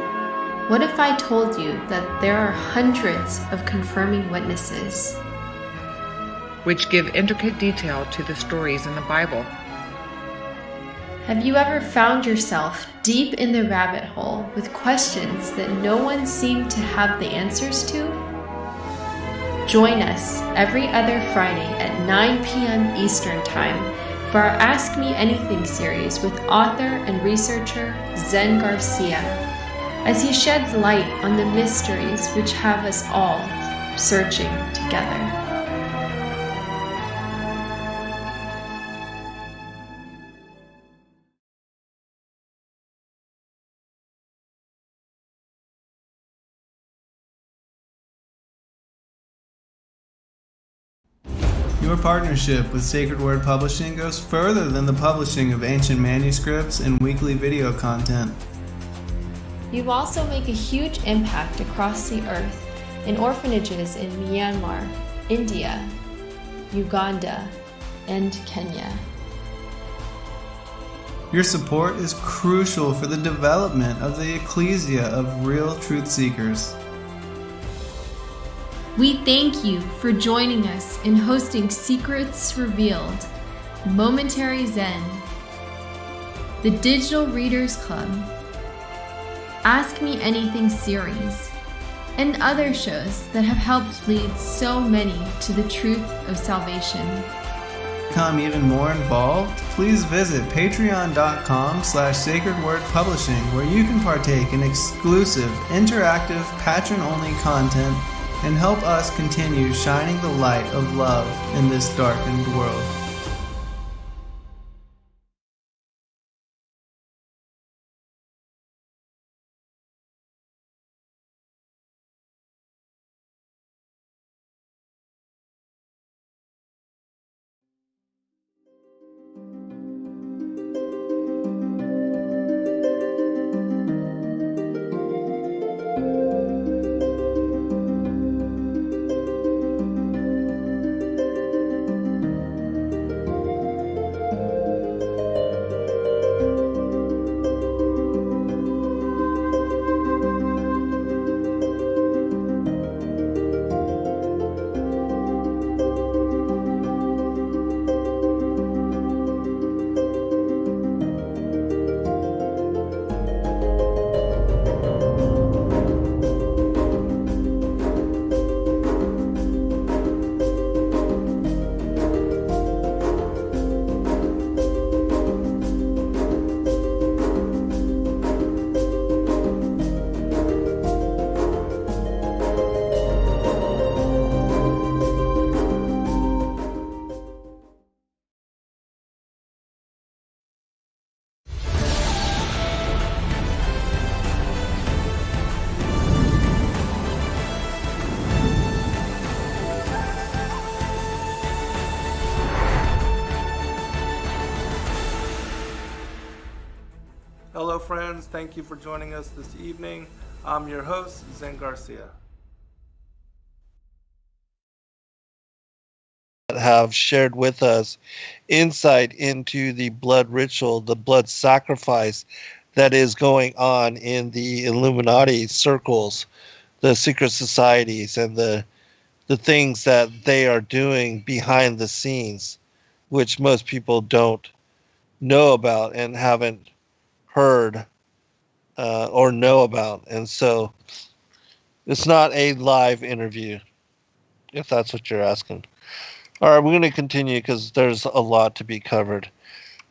What if I told you that there are hundreds of confirming witnesses? Which give intricate detail to the stories in the Bible. Have you ever found yourself deep in the rabbit hole with questions that no one seemed to have the answers to? Join us every other Friday at 9 p.m. Eastern Time for our Ask Me Anything series with author and researcher Zen Garcia, as he sheds light on the mysteries which have us all searching together. Your partnership with Sacred Word Publishing goes further than the publishing of ancient manuscripts and weekly video content. You also make a huge impact across the earth in orphanages in Myanmar, India, Uganda, and Kenya. Your support is crucial for the development of the ecclesia of real truth seekers. We thank you for joining us in hosting Secrets Revealed, Momentary Zen, the Digital Readers Club, Ask Me Anything series, and other shows that have helped lead so many to the truth of salvation. To become even more involved, please visit patreon.com/sacredwordpublishing, where you can partake in exclusive, interactive, patron-only content and help us continue shining the light of love in this darkened world. Hello friends, thank you for joining us this evening. I'm your host, Zen Garcia. Have shared with us insight into the blood ritual, the blood sacrifice that is going on in the Illuminati circles, the secret societies, and the things that they are doing behind the scenes, which most people don't know about and haven't heard or know about. And so it's not a live interview, if that's what you're asking. All right, we're going to continue because there's a lot to be covered.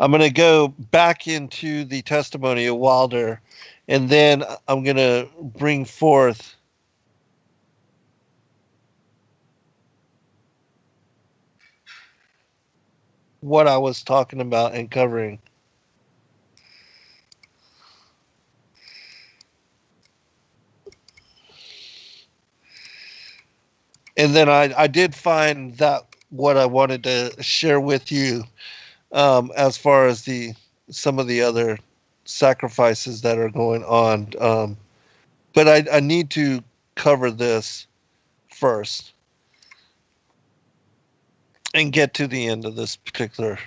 I'm going to go back into the testimony of Wilder, and then I'm going to bring forth what I was talking about and covering. And then I did find that what I wanted to share with you, as far as some of the other sacrifices that are going on. But I need to cover this first and get to the end of this particular,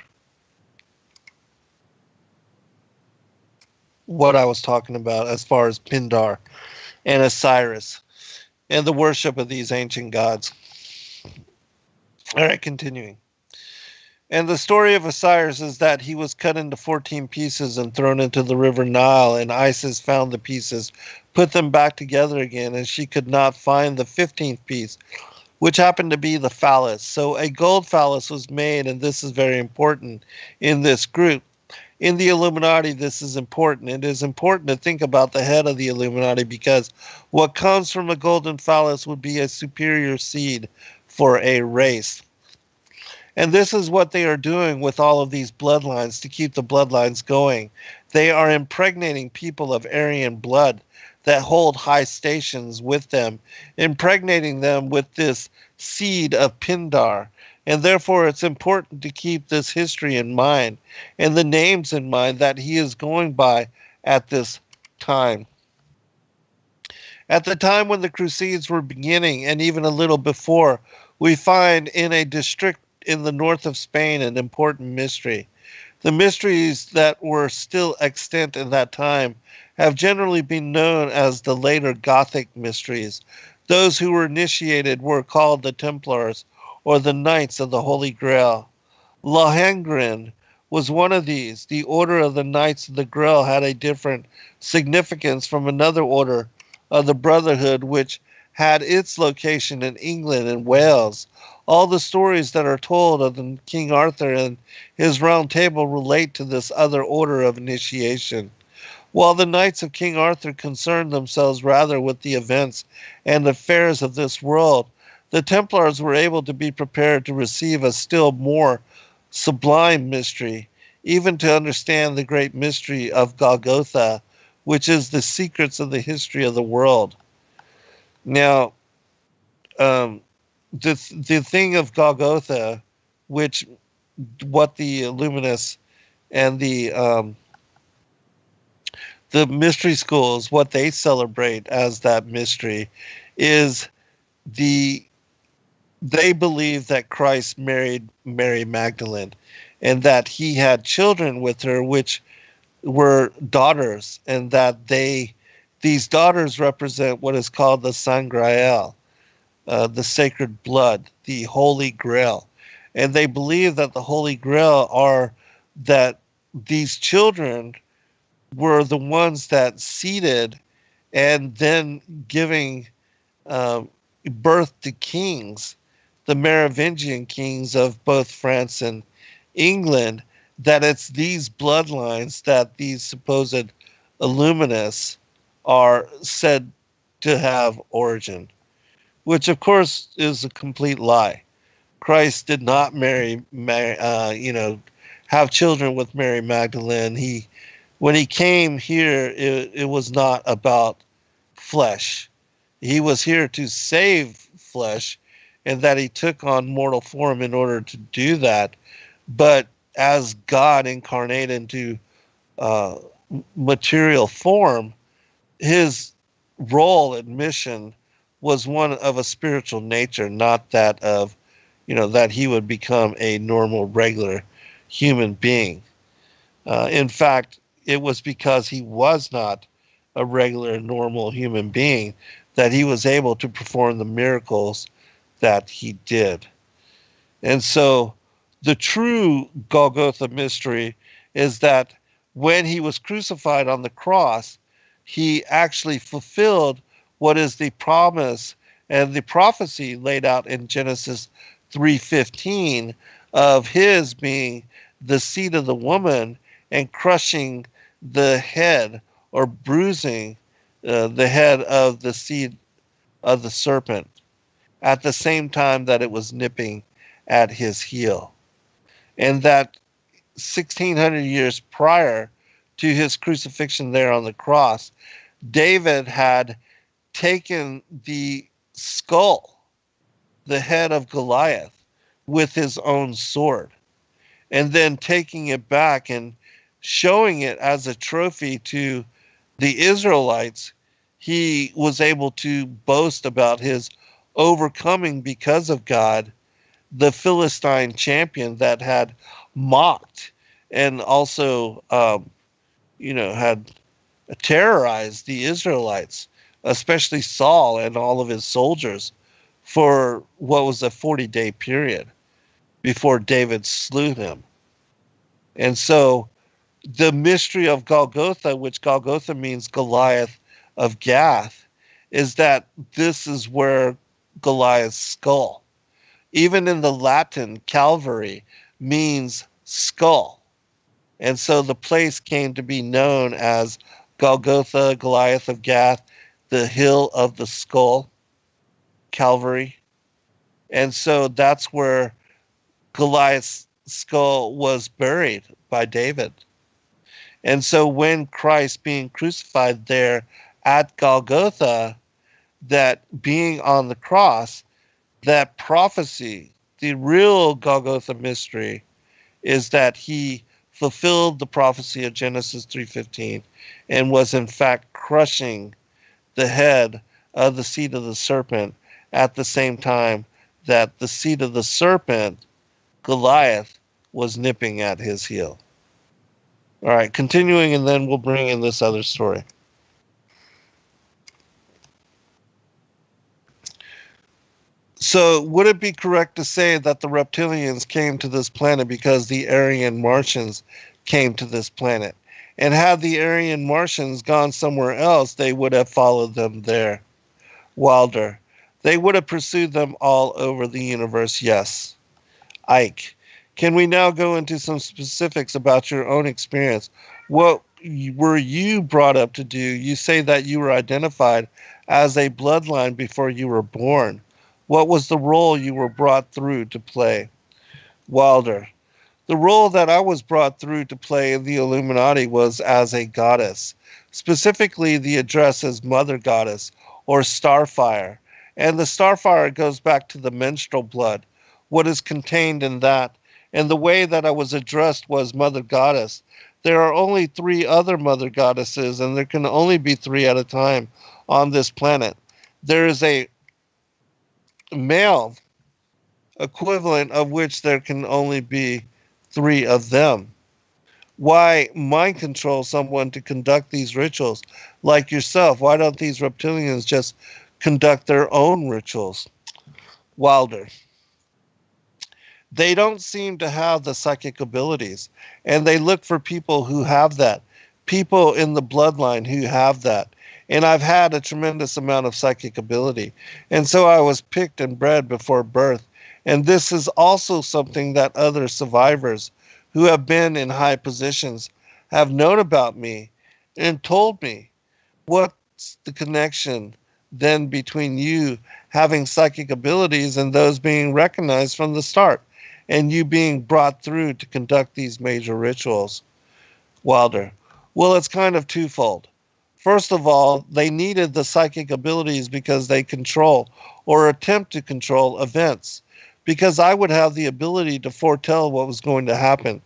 what I was talking about as far as Pindar and Osiris and the worship of these ancient gods. All right, continuing. And the story of Osiris is that he was cut into 14 pieces and thrown into the river Nile, and Isis found the pieces, put them back together again, and she could not find the 15th piece, which happened to be the phallus. So a gold phallus was made, and this is very important in this group. In the Illuminati, this is important. It is important to think about the head of the Illuminati, because what comes from a golden phallus would be a superior seed for a race. And this is what they are doing with all of these bloodlines to keep the bloodlines going. They are impregnating people of Aryan blood that hold high stations with them, impregnating them with this seed of Pindar. And therefore, it's important to keep this history in mind and the names in mind that he is going by at this time. At the time when the Crusades were beginning, and even a little before, we find in a district in the north of Spain an important mystery. The mysteries that were still extant in that time have generally been known as the later Gothic mysteries. Those who were initiated were called the Templars, or the Knights of the Holy Grail. Lohengrin was one of these. The Order of the Knights of the Grail had a different significance from another order of the Brotherhood, which had its location in England and Wales. All the stories that are told of King Arthur and his round table relate to this other order of initiation. While the Knights of King Arthur concerned themselves rather with the events and affairs of this world, the Templars were able to be prepared to receive a still more sublime mystery, even to understand the great mystery of Golgotha, which is the secrets of the history of the world. Now, the thing of Golgotha, what the Illuminists and the mystery schools, what they celebrate as that mystery, is they believe that Christ married Mary Magdalene, and that he had children with her, which were daughters, and that these daughters represent what is called the Sangreal, the sacred blood, the Holy Grail. And they believe that the Holy Grail are that these children were the ones that seeded and then giving birth to kings, the Merovingian kings of both France and England, that it's these bloodlines that these supposed Illuminists are said to have origin, which of course is a complete lie. Christ did not have children with Mary Magdalene. When he came here, it was not about flesh. He was here to save flesh, and that he took on mortal form in order to do that. But as God incarnate into material form, his role and mission was one of a spiritual nature, not that of, that he would become a normal, regular human being. In fact, it was because he was not a regular, normal human being that he was able to perform the miracles that he did. And so the true Golgotha mystery is that when he was crucified on the cross, he actually fulfilled what is the promise and the prophecy laid out in Genesis 3:15 of his being the seed of the woman and crushing the head or bruising the head of the seed of the serpent at the same time that it was nipping at his heel. And that 1600 years prior to his crucifixion there on the cross, David had taken the skull, the head of Goliath, with his own sword, and then taking it back and showing it as a trophy to the Israelites. He was able to boast about his overcoming, because of God, the Philistine champion that had mocked and also, had terrorized the Israelites, especially Saul and all of his soldiers, for what was a 40-day period before David slew him. And so the mystery of Golgotha, which Golgotha means Goliath of Gath, is that this is where Goliath's skull, even in the Latin, Calvary means skull. And so the place came to be known as Golgotha, Goliath of Gath, the hill of the skull, Calvary. And so that's where Goliath's skull was buried by David. And so when Christ being crucified there at Golgotha, that being on the cross, that prophecy, the real Golgotha mystery, is that he fulfilled the prophecy of Genesis 3:15 and was in fact crushing the head of the seed of the serpent at the same time that the seed of the serpent, Goliath, was nipping at his heel. All right, continuing, and then we'll bring in this other story. So would it be correct to say that the reptilians came to this planet because the Aryan Martians came to this planet? And had the Aryan Martians gone somewhere else, they would have followed them there. Wilder: they would have pursued them all over the universe, yes. Ike: can we now go into some specifics about your own experience? What were you brought up to do? You say that you were identified as a bloodline before you were born. What was the role you were brought through to play? Wilder: the role that I was brought through to play in the Illuminati was as a goddess. Specifically, the address is Mother Goddess, or Starfire. And the Starfire goes back to the menstrual blood, what is contained in that. And the way that I was addressed was Mother Goddess. There are only 3 other Mother Goddesses, and there can only be 3 at a time on this planet. There is a male equivalent of which there can only be 3 of them. Why mind control someone to conduct these rituals like yourself? Why don't these reptilians just conduct their own rituals? Wilder: they don't seem to have the psychic abilities, and they look for people who have that, people in the bloodline who have that. And I've had a tremendous amount of psychic ability. And so I was picked and bred before birth. And this is also something that other survivors who have been in high positions have known about me and told me. What's the connection then between you having psychic abilities and those being recognized from the start, and you being brought through to conduct these major rituals? Wilder: well, it's kind of twofold. First of all, they needed the psychic abilities because they control or attempt to control events, because I would have the ability to foretell what was going to happen.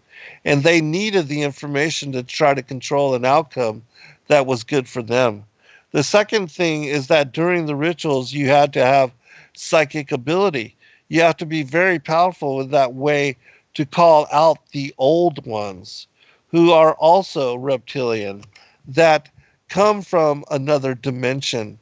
And they needed the information to try to control an outcome that was good for them. The second thing is that during the rituals, you had to have psychic ability. You have to be very powerful in that way to call out the old ones who are also reptilian, that come from another dimension.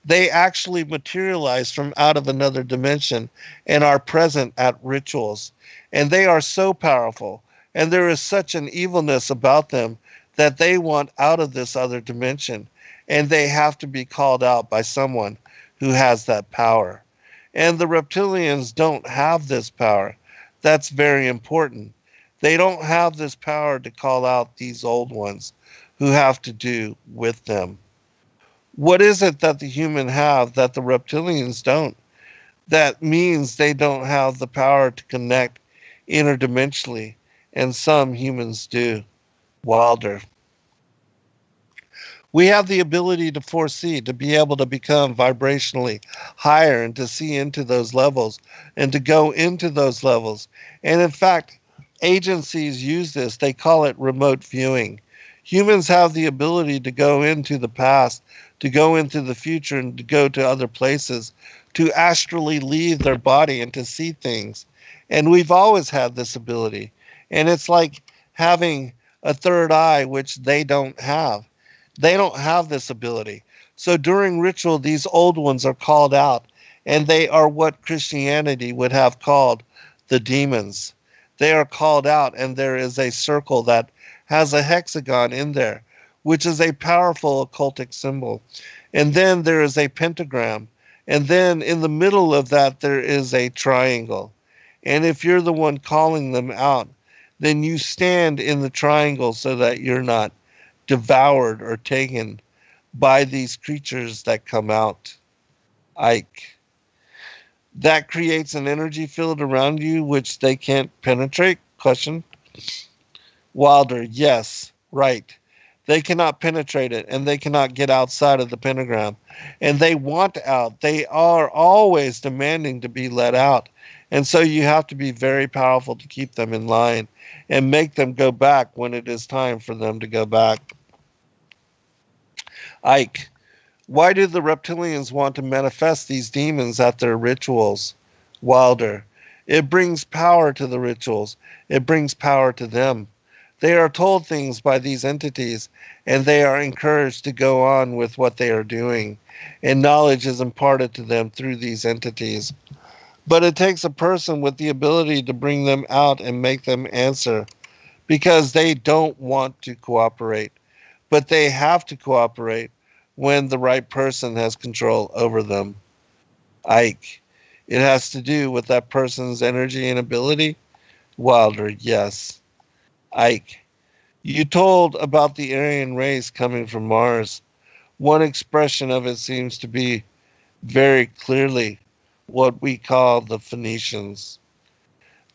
They actually materialize from out of another dimension and are present at rituals. And they are so powerful, and there is such an evilness about them that they want out of this other dimension, and they have to be called out by someone who has that power. And the reptilians don't have this power. That's very important. They don't have this power to call out these old ones who have to do with them. What is it that the human have that the reptilians don't? That means they don't have the power to connect interdimensionally, and some humans do. Wilder. We have the ability to foresee, to be able to become vibrationally higher and to see into those levels and to go into those levels. And in fact, agencies use this. They call it remote viewing. Humans have the ability to go into the past, to go into the future, and to go to other places, to astrally leave their body and to see things. And we've always had this ability. And it's like having a third eye, which they don't have. They don't have this ability. So during ritual, these old ones are called out, and they are what Christianity would have called the demons. They are called out, and there is a circle that has a hexagon in there, which is a powerful occultic symbol. And then there is a pentagram. And then in the middle of that, there is a triangle. And if you're the one calling them out, then you stand in the triangle so that you're not devoured or taken by these creatures that come out. Ike. That creates an energy field around you which they can't penetrate? Question. Wilder. Yes, right. They cannot penetrate it, and they cannot get outside of the pentagram. And they want out. They are always demanding to be let out. And so you have to be very powerful to keep them in line and make them go back when it is time for them to go back. Ike, why do the reptilians want to manifest these demons at their rituals? Wilder, it brings power to the rituals. It brings power to them. They are told things by these entities, and they are encouraged to go on with what they are doing, and knowledge is imparted to them through these entities. But it takes a person with the ability to bring them out and make them answer, because they don't want to cooperate. But they have to cooperate when the right person has control over them. Ike, it has to do with that person's energy and ability? Wilder, yes. Ike, you told about the Aryan race coming from Mars. One expression of it seems to be very clearly what we call the Phoenicians.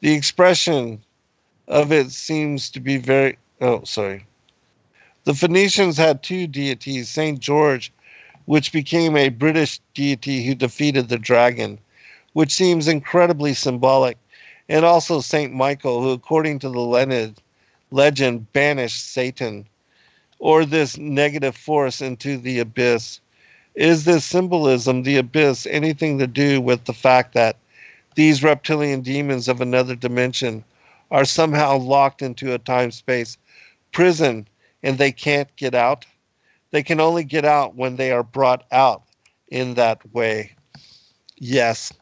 The expression of it seems to be The Phoenicians had two deities, St. George, which became a British deity who defeated the dragon, which seems incredibly symbolic, and also St. Michael, who, according to the legend, banished Satan, or this negative force, into the abyss. Is this symbolism, the abyss, anything to do with the fact that these reptilian demons of another dimension are somehow locked into a time-space prison and they can't get out? They can only get out when they are brought out in that way. Yes,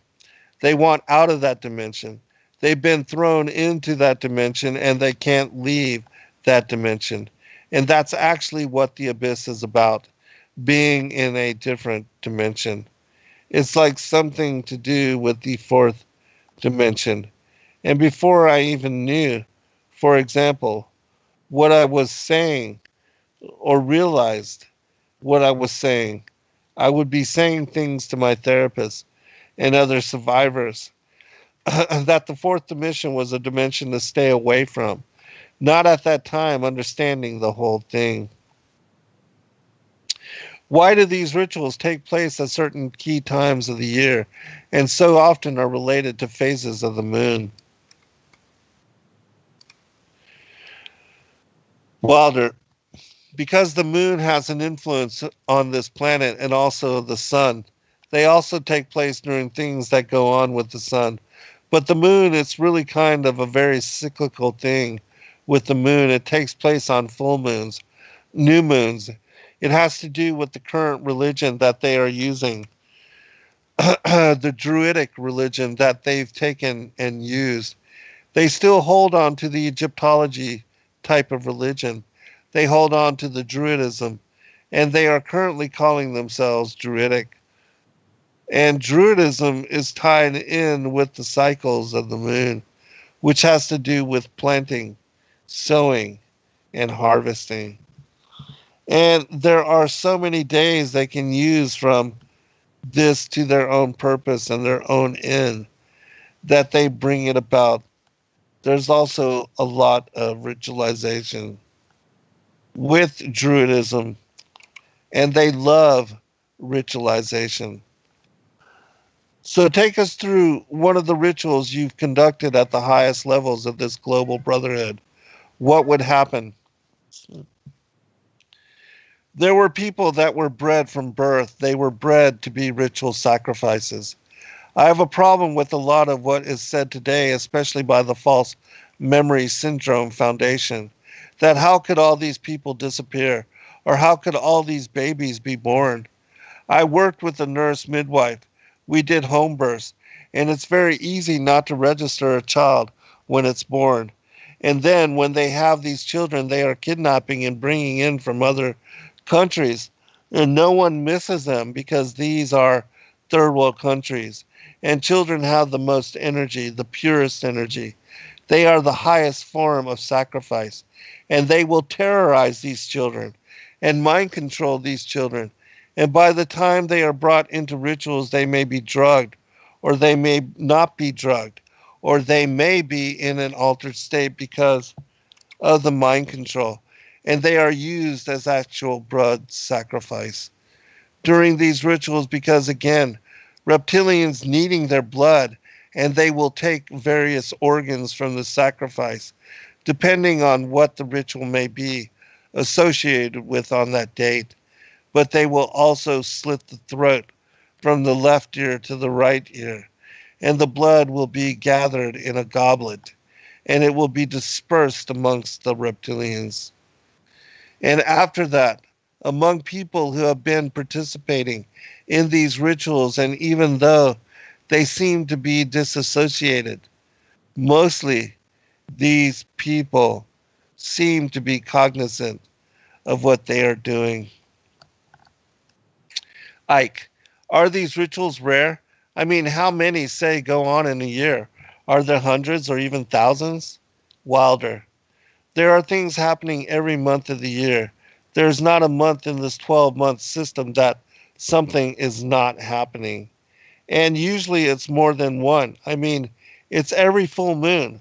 they want out of that dimension. They've been thrown into that dimension and they can't leave that dimension. And that's actually what the abyss is about, being in a different dimension. It's like something to do with the fourth dimension. And before I even knew, for example, what I was saying or realized what I was saying, I would be saying things to my therapist and other survivors that the fourth dimension was a dimension to stay away from. Not at that time understanding the whole thing. Why do these rituals take place at certain key times of the year and so often are related to phases of the moon? Wilder, because the moon has an influence on this planet and also the sun. They also take place during things that go on with the sun. But the moon, it's really kind of a very cyclical thing with the moon. It takes place on full moons, new moons. It has to do with the current religion that they are using, the Druidic religion that they've taken and used. They still hold on to the Egyptology type of religion. They hold on to the Druidism, and they are currently calling themselves Druidic. And Druidism is tied in with the cycles of the moon, which has to do with planting, sowing, and harvesting. And there are so many days they can use from this to their own purpose and their own end that they bring it about. There's also a lot of ritualization with Druidism, and they love ritualization. So take us through one of the rituals you've conducted at the highest levels of this global brotherhood. What would happen? There were people that were bred from birth. They were bred to be ritual sacrifices. I have a problem with a lot of what is said today, especially by the False Memory Syndrome Foundation, that how could all these people disappear? Or how could all these babies be born? I worked with a nurse midwife. We did home births, and it's very easy not to register a child when it's born. And then when they have these children, they are kidnapping and bringing in from other countries, and no one misses them because these are third world countries. And children have the most energy, the purest energy. They are the highest form of sacrifice, and they will terrorize these children and mind control these children. And by the time they are brought into rituals, they may be drugged, or they may not be drugged, or they may be in an altered state because of the mind control. And they are used as actual blood sacrifice during these rituals because, again, reptilians needing their blood, and they will take various organs from the sacrifice, depending on what the ritual may be associated with on that date. But they will also slit the throat from the left ear to the right ear, and the blood will be gathered in a goblet, and it will be dispersed amongst the reptilians. And after that, among people who have been participating in these rituals, and even though they seem to be disassociated, mostly these people seem to be cognizant of what they are doing. Ike, are these rituals rare? I mean, how many, say, go on in a year? Are there hundreds or even thousands? Wilder, there are things happening every month of the year. There's not a month in this 12-month system that something is not happening. And usually it's more than one. I mean, it's every full moon.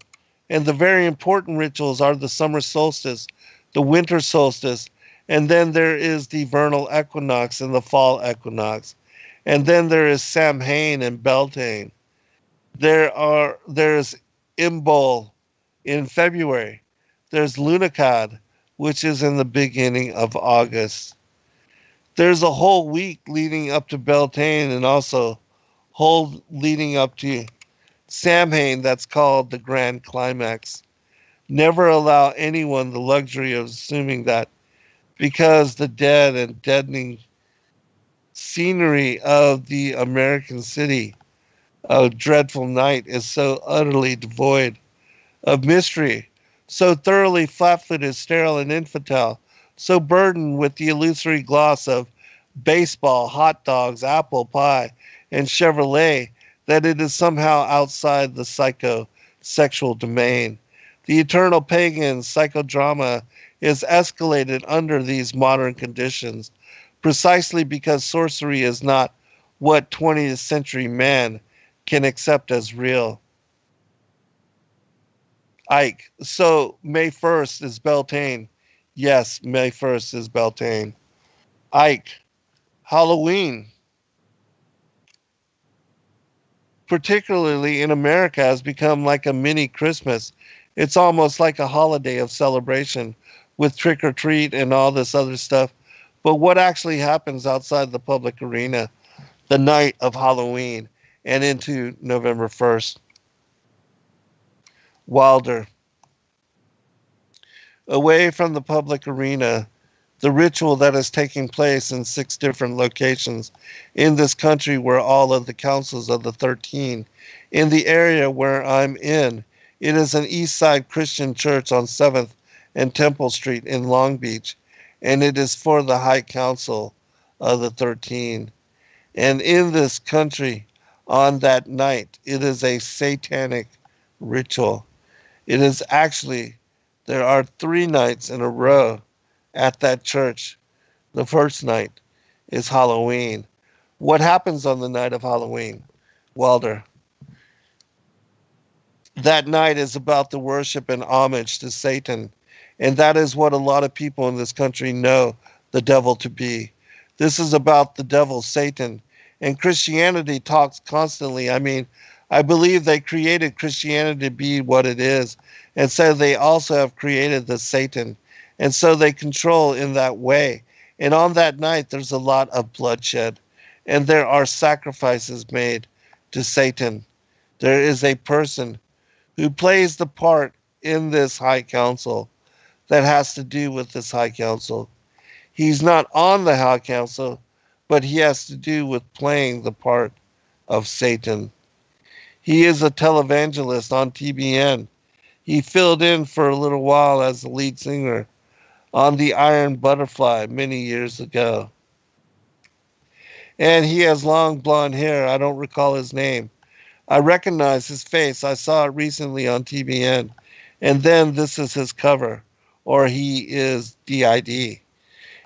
And the very important rituals are the summer solstice, the winter solstice, and then there is the vernal equinox and the fall equinox. And then there is Samhain and Beltane. There's Imbolc in February. There's Lunicad, which is in the beginning of August. There's a whole week leading up to Beltane, and also whole leading up to Samhain that's called the Grand Climax. Never allow anyone the luxury of assuming that because the dead and deadening scenery of the American city of dreadful night is so utterly devoid of mystery, so thoroughly flat-footed, sterile, and infantile, so burdened with the illusory gloss of baseball, hot dogs, apple pie, and Chevrolet, that it is somehow outside the psychosexual domain. The eternal pagan psychodrama is escalated under these modern conditions, precisely because sorcery is not what 20th century man can accept as real. Ike, so May 1st is Beltane. Yes, May 1st is Beltane. Ike, Halloween, particularly in America, has become like a mini Christmas. It's almost like a holiday of celebration with trick or treat and all this other stuff. But what actually happens outside the public arena the night of Halloween and into November 1st? Wilder, away from the public arena, the ritual that is taking place in 6 different locations in this country where all of the councils of the 13, in the area where I'm in, it is an East Side Christian church on 7th and Temple Street in Long Beach, and it is for the High Council of the 13. And in this country, on that night, it is a satanic ritual. It is actually, there are 3 nights in a row at that church. The first night is Halloween. What happens on the night of Halloween, Walder? That night is about the worship and homage to Satan. And that is what a lot of people in this country know the devil to be. This is about the devil, Satan. And Christianity talks constantly. I mean, I believe they created Christianity to be what it is. And so they also have created the Satan. And so they control in that way. And on that night, there's a lot of bloodshed. And there are sacrifices made to Satan. There is a person who plays the part in this high council that has to do with this high council. He's not on the high council, but he has to do with playing the part of Satan. He is a televangelist on TBN. He filled in for a little while as the lead singer on the Iron Butterfly many years ago. And he has long blonde hair. I don't recall his name. I recognize his face. I saw it recently on TBN. And then this is his cover, or he is DID.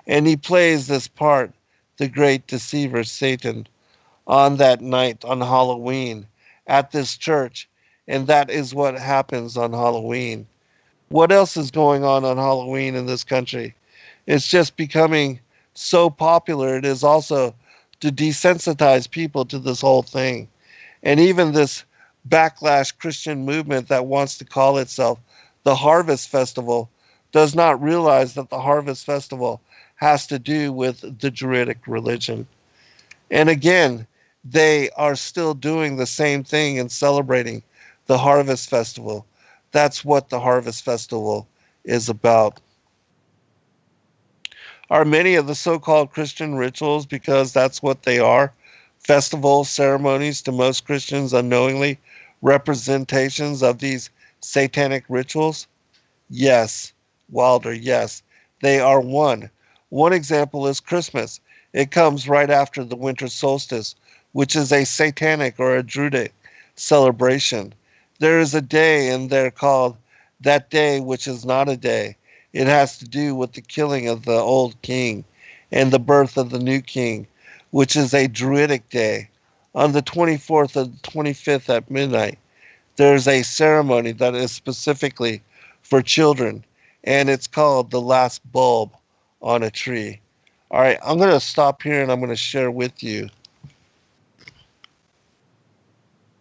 And he plays this part, the great deceiver Satan, on that night on Halloween at this church. And that is what happens on Halloween. What else is going on Halloween in this country? It's just becoming so popular. It is also to desensitize people to this whole thing. And even this backlash Christian movement that wants to call itself the Harvest Festival does not realize that the Harvest Festival has to do with the Druidic religion. And again, they are still doing the same thing and celebrating the Harvest Festival. That's what the Harvest Festival is about. Are many of the so-called Christian rituals, because that's what they are, festival ceremonies to most Christians unknowingly, representations of these satanic rituals? Yes, Wilder, yes. They are one. One example is Christmas. It comes right after the winter solstice, which is a satanic or a Druidic celebration. There is a day in there called that day, which is not a day. It has to do with the killing of the old king and the birth of the new king, which is a Druidic day. On the 24th and 25th at midnight, there's a ceremony that is specifically for children, and it's called the last bulb on a tree. All right, I'm going to stop here and I'm going to share with you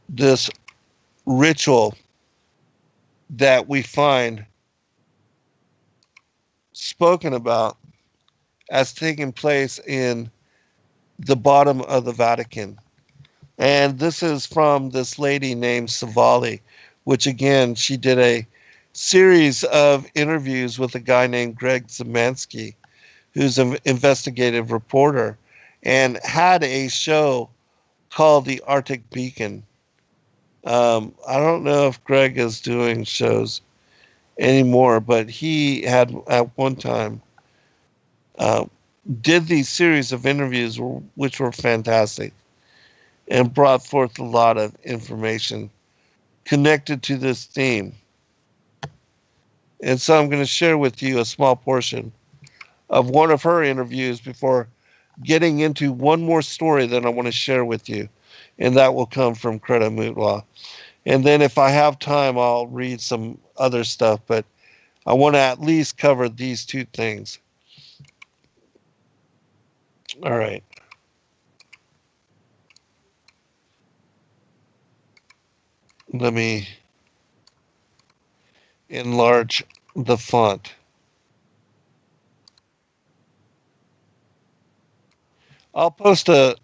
this ritual that we find spoken about as taking place in the bottom of the Vatican. And this is from this lady named Savali, which again, she did a series of interviews with a guy named Greg Zemansky, who's an investigative reporter, and had a show called The Arctic Beacon. I don't know if Greg is doing shows anymore, but he had at one time did these series of interviews which were fantastic and brought forth a lot of information connected to this theme. And so I'm going to share with you a small portion of one of her interviews before getting into one more story that I want to share with you. And that will come from Greta Mutlaw. And then if I have time, I'll read some other stuff, but I want to at least cover these two things. All right. Let me enlarge the font. I'll post a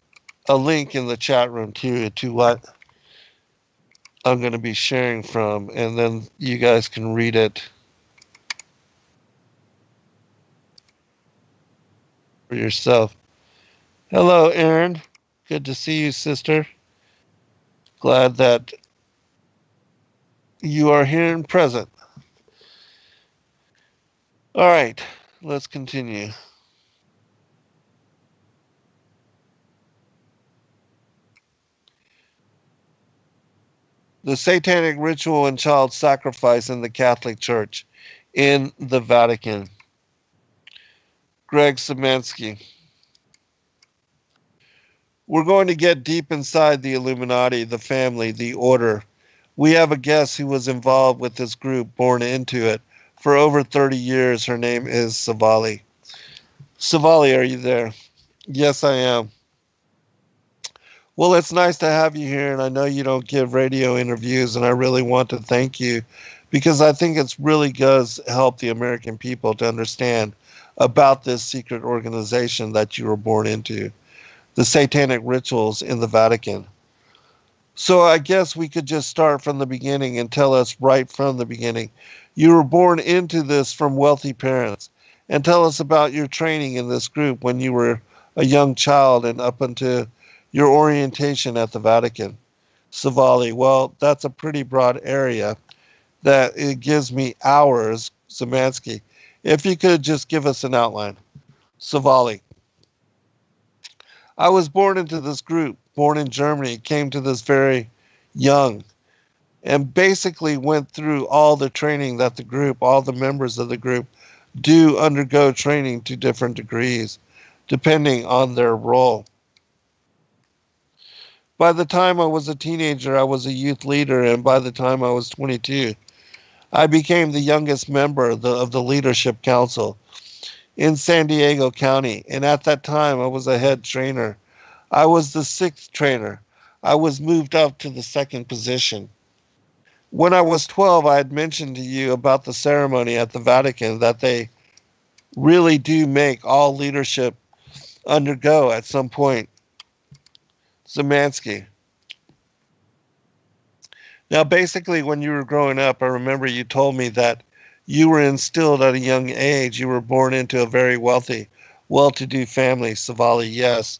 link in the chat room to what I'm going to be sharing from, and then you guys can read it for yourself. Hello, Erin. Good to see you, sister. Glad that you are here and present. All right, let's continue. The satanic ritual and child sacrifice in the Catholic Church in the Vatican. Greg Szymanski. We're going to get deep inside the Illuminati, the family, the order. We have a guest who was involved with this group, born into it, for over 30 years. Her name is Savali. Savali, are you there? Yes, I am. Well, it's nice to have you here, and I know you don't give radio interviews, and I really want to thank you because I think it's really does help the American people to understand about this secret organization that you were born into, the satanic rituals in the Vatican. So I guess we could just start from the beginning and tell us right from the beginning. You were born into this from wealthy parents, and tell us about your training in this group when you were a young child and up until your orientation at the Vatican. Savali, well, that's a pretty broad area that it gives me hours. Szymanski, if you could just give us an outline. Savali, I was born into this group, born in Germany, came to this very young, and basically went through all the training that the group, all the members of the group, do undergo training to different degrees, depending on their role. By the time I was a teenager, I was a youth leader, and by the time I was 22, I became the youngest member of the Leadership Council in San Diego County, and at that time, I was a head trainer. I was the 6th trainer. I was moved up to the 2nd position. When I was 12, I had mentioned to you about the ceremony at the Vatican that they really do make all leadership undergo at some point. Szymanski. Now, basically, when you were growing up, I remember you told me that you were instilled at a young age. You were born into a very wealthy, well-to-do family. Savali, yes.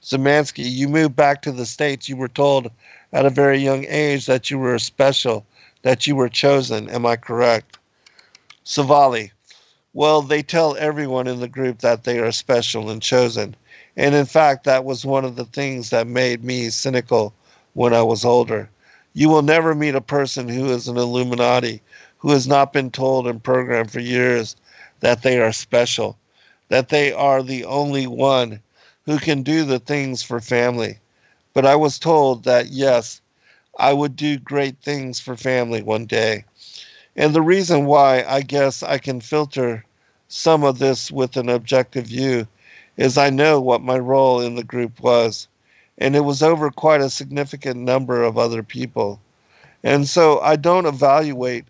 Szymanski, you moved back to the States. You were told at a very young age that you were special, that you were chosen. Am I correct? Savali, well, they tell everyone in the group that they are special and chosen. And in fact, that was one of the things that made me cynical when I was older. You will never meet a person who is an Illuminati, who has not been told and programmed for years that they are special, that they are the only one who can do the things for family. But I was told that, yes, I would do great things for family one day. And the reason why I guess I can filter some of this with an objective view is I know what my role in the group was, and it was over quite a significant number of other people. And so I don't evaluate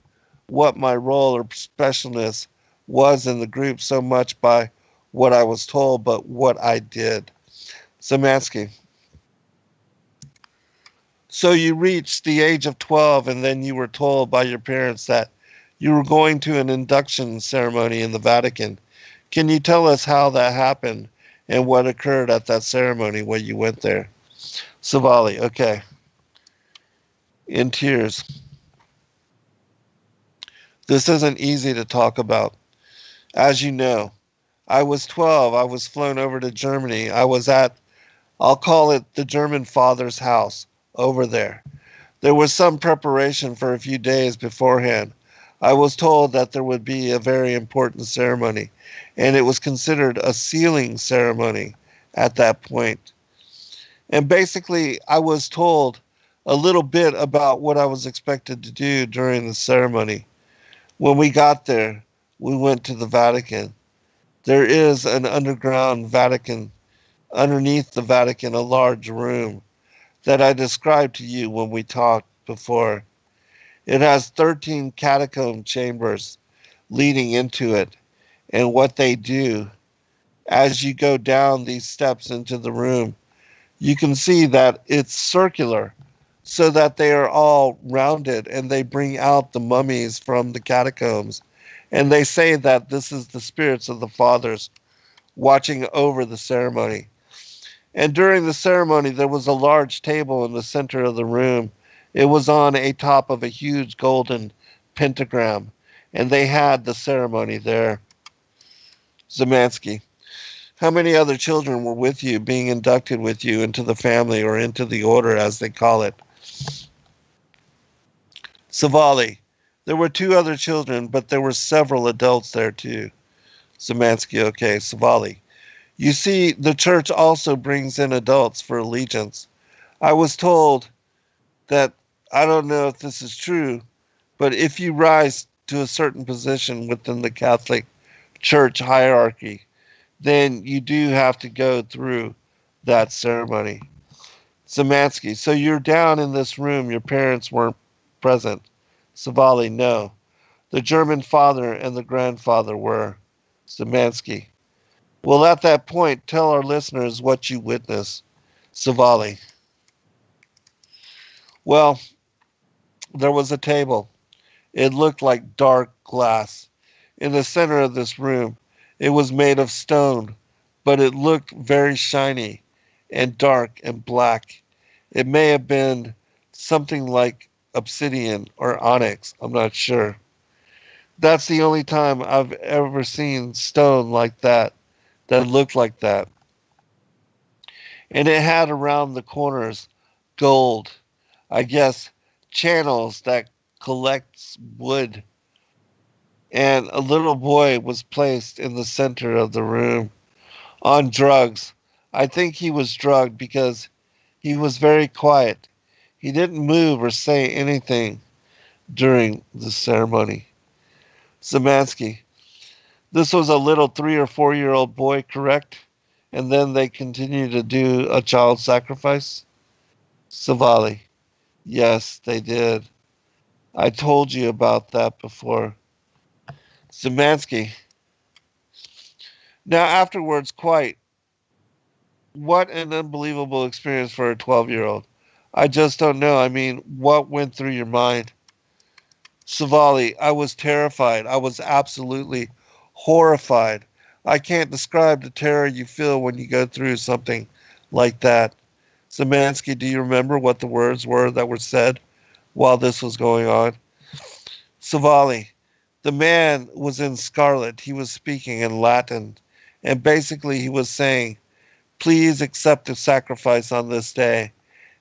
what my role or specialness was in the group so much by what I was told, but what I did. Szymanski. So you reached the age of 12, and then you were told by your parents that you were going to an induction ceremony in the Vatican. Can you tell us how that happened and what occurred at that ceremony when you went there? Savali, okay. In tears. This isn't easy to talk about. As you know, I was 12. I was flown over to Germany. I was at, I'll call it the German father's house over there. There was some preparation for a few days beforehand. I was told that there would be a very important ceremony, and it was considered a sealing ceremony at that point. And basically, I was told a little bit about what I was expected to do during the ceremony. When we got there, we went to the Vatican. There is an underground Vatican, underneath the Vatican, a large room that I described to you when we talked before. It has 13 catacomb chambers leading into it. And what they do, as you go down these steps into the room, you can see that it's circular so that they are all rounded, and they bring out the mummies from the catacombs. And they say that this is the spirits of the fathers watching over the ceremony. And during the ceremony, there was a large table in the center of the room. It was on a top of a huge golden pentagram, and they had the ceremony there. Szymanski, how many other children were with you, being inducted with you into the family or into the order, as they call it? Savali. There were 2 other children, but there were several adults there too. Szymanski. Okay, Savali. You see, the church also brings in adults for allegiance. I was told that, I don't know if this is true, but if you rise to a certain position within the Catholic Church hierarchy, then you do have to go through that ceremony. Szymanski. So you're down in this room, your parents weren't present. Savali. No. The German father and the grandfather were. Szymanski. Well, at that point, tell our listeners what you witnessed. Savali. Well, there was a table. It looked like dark glass. In the center of this room, it was made of stone, but it looked very shiny and dark and black. It may have been something like obsidian or onyx. I'm not sure. That's the only time I've ever seen stone like that looked like that. And it had around the corners gold, I guess, channels that collects wood. And a little boy was placed in the center of the room on drugs. I think he was drugged because he was very quiet. He didn't move or say anything during the ceremony. Szymanski. This was a little 3 or 4-year-old boy, correct? And then they continued to do a child sacrifice? Savali. Yes, they did. I told you about that before. Szymanski. Now, afterwards, quite. What an unbelievable experience for a 12-year-old. I just don't know. I mean, what went through your mind? Savali. I was terrified. I was absolutely horrified. I can't describe the terror you feel when you go through something like that. Szymanski, do you remember what the words were that were said while this was going on? Savali. The man was in scarlet. He was speaking in Latin. And basically he was saying, please accept a sacrifice on this day.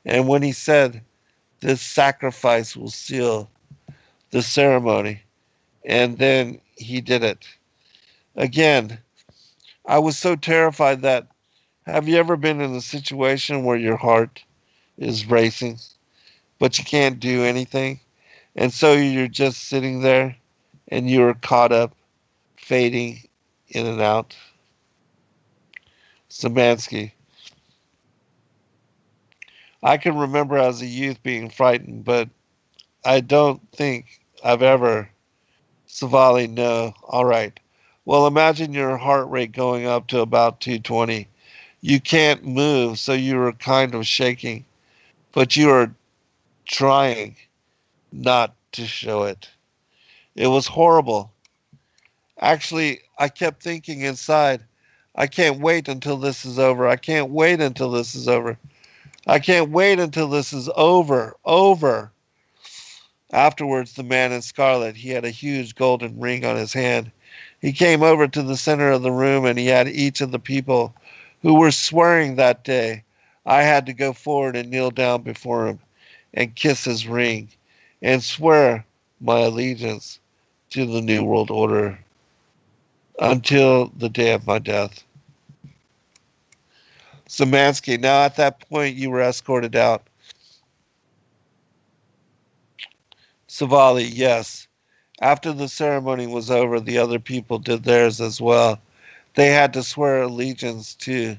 And when he said, this sacrifice will seal the ceremony. And then he did it. Again, I was so terrified that, have you ever been in a situation where your heart is racing, but you can't do anything? And so you're just sitting there and you're caught up, fading in and out. Szymanski. I can remember as a youth being frightened, but I don't think I've ever. Savali, no. All right. Well, imagine your heart rate going up to about 220. You can't move, so you are kind of shaking, but you are trying not to show it. It was horrible. Actually, I kept thinking inside, I can't wait until this is over. I can't wait until this is over. I can't wait until this is over. Over. Afterwards, the man in scarlet, he had a huge golden ring on his hand. He came over to the center of the room and he had each of the people who were swearing that day. I had to go forward and kneel down before him and kiss his ring and swear my allegiance to the New World Order until the day of my death. Szymanski, now at that point you were escorted out. Savali, yes. After the ceremony was over, the other people did theirs as well. They had to swear allegiance too.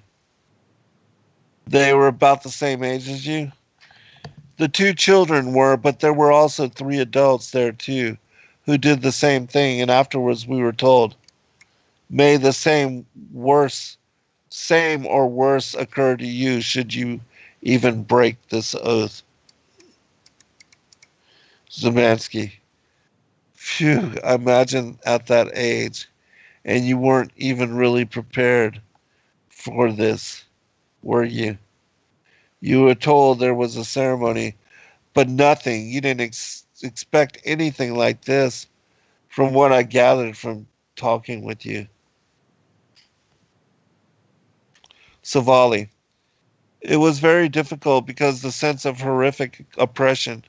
They were about the same age as you? The 2 children were, but there were also 3 adults there too, who did the same thing, and afterwards we were told, may the same or worse occur to you should you even break this oath. Szymanski. Phew, imagine at that age, and you weren't even really prepared for this, were you? You were told there was a ceremony, but nothing. You didn't expect anything like this from what I gathered from talking with you. Savali. It was very difficult because the sense of horrific oppression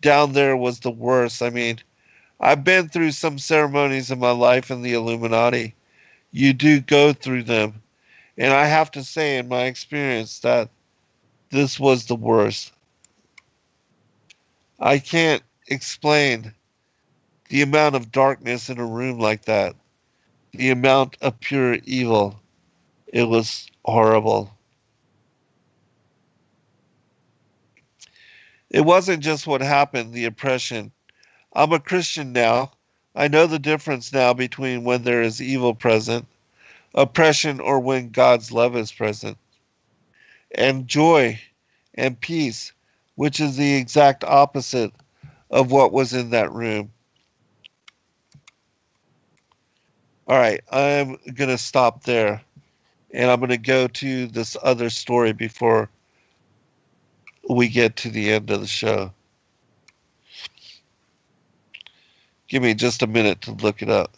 down there was the worst. I mean, I've been through some ceremonies in my life in the Illuminati. You do go through them. And I have to say, in my experience, that this was the worst. I can't explain the amount of darkness in a room like that, the amount of pure evil. It was horrible. It wasn't just what happened, the oppression. I'm a Christian now. I know the difference now between when there is evil present, oppression, or when God's love is present, and joy and peace, which is the exact opposite of what was in that room. All right, I'm going to stop there, and I'm going to go to this other story before we get to the end of the show. Give me just a minute to look it up.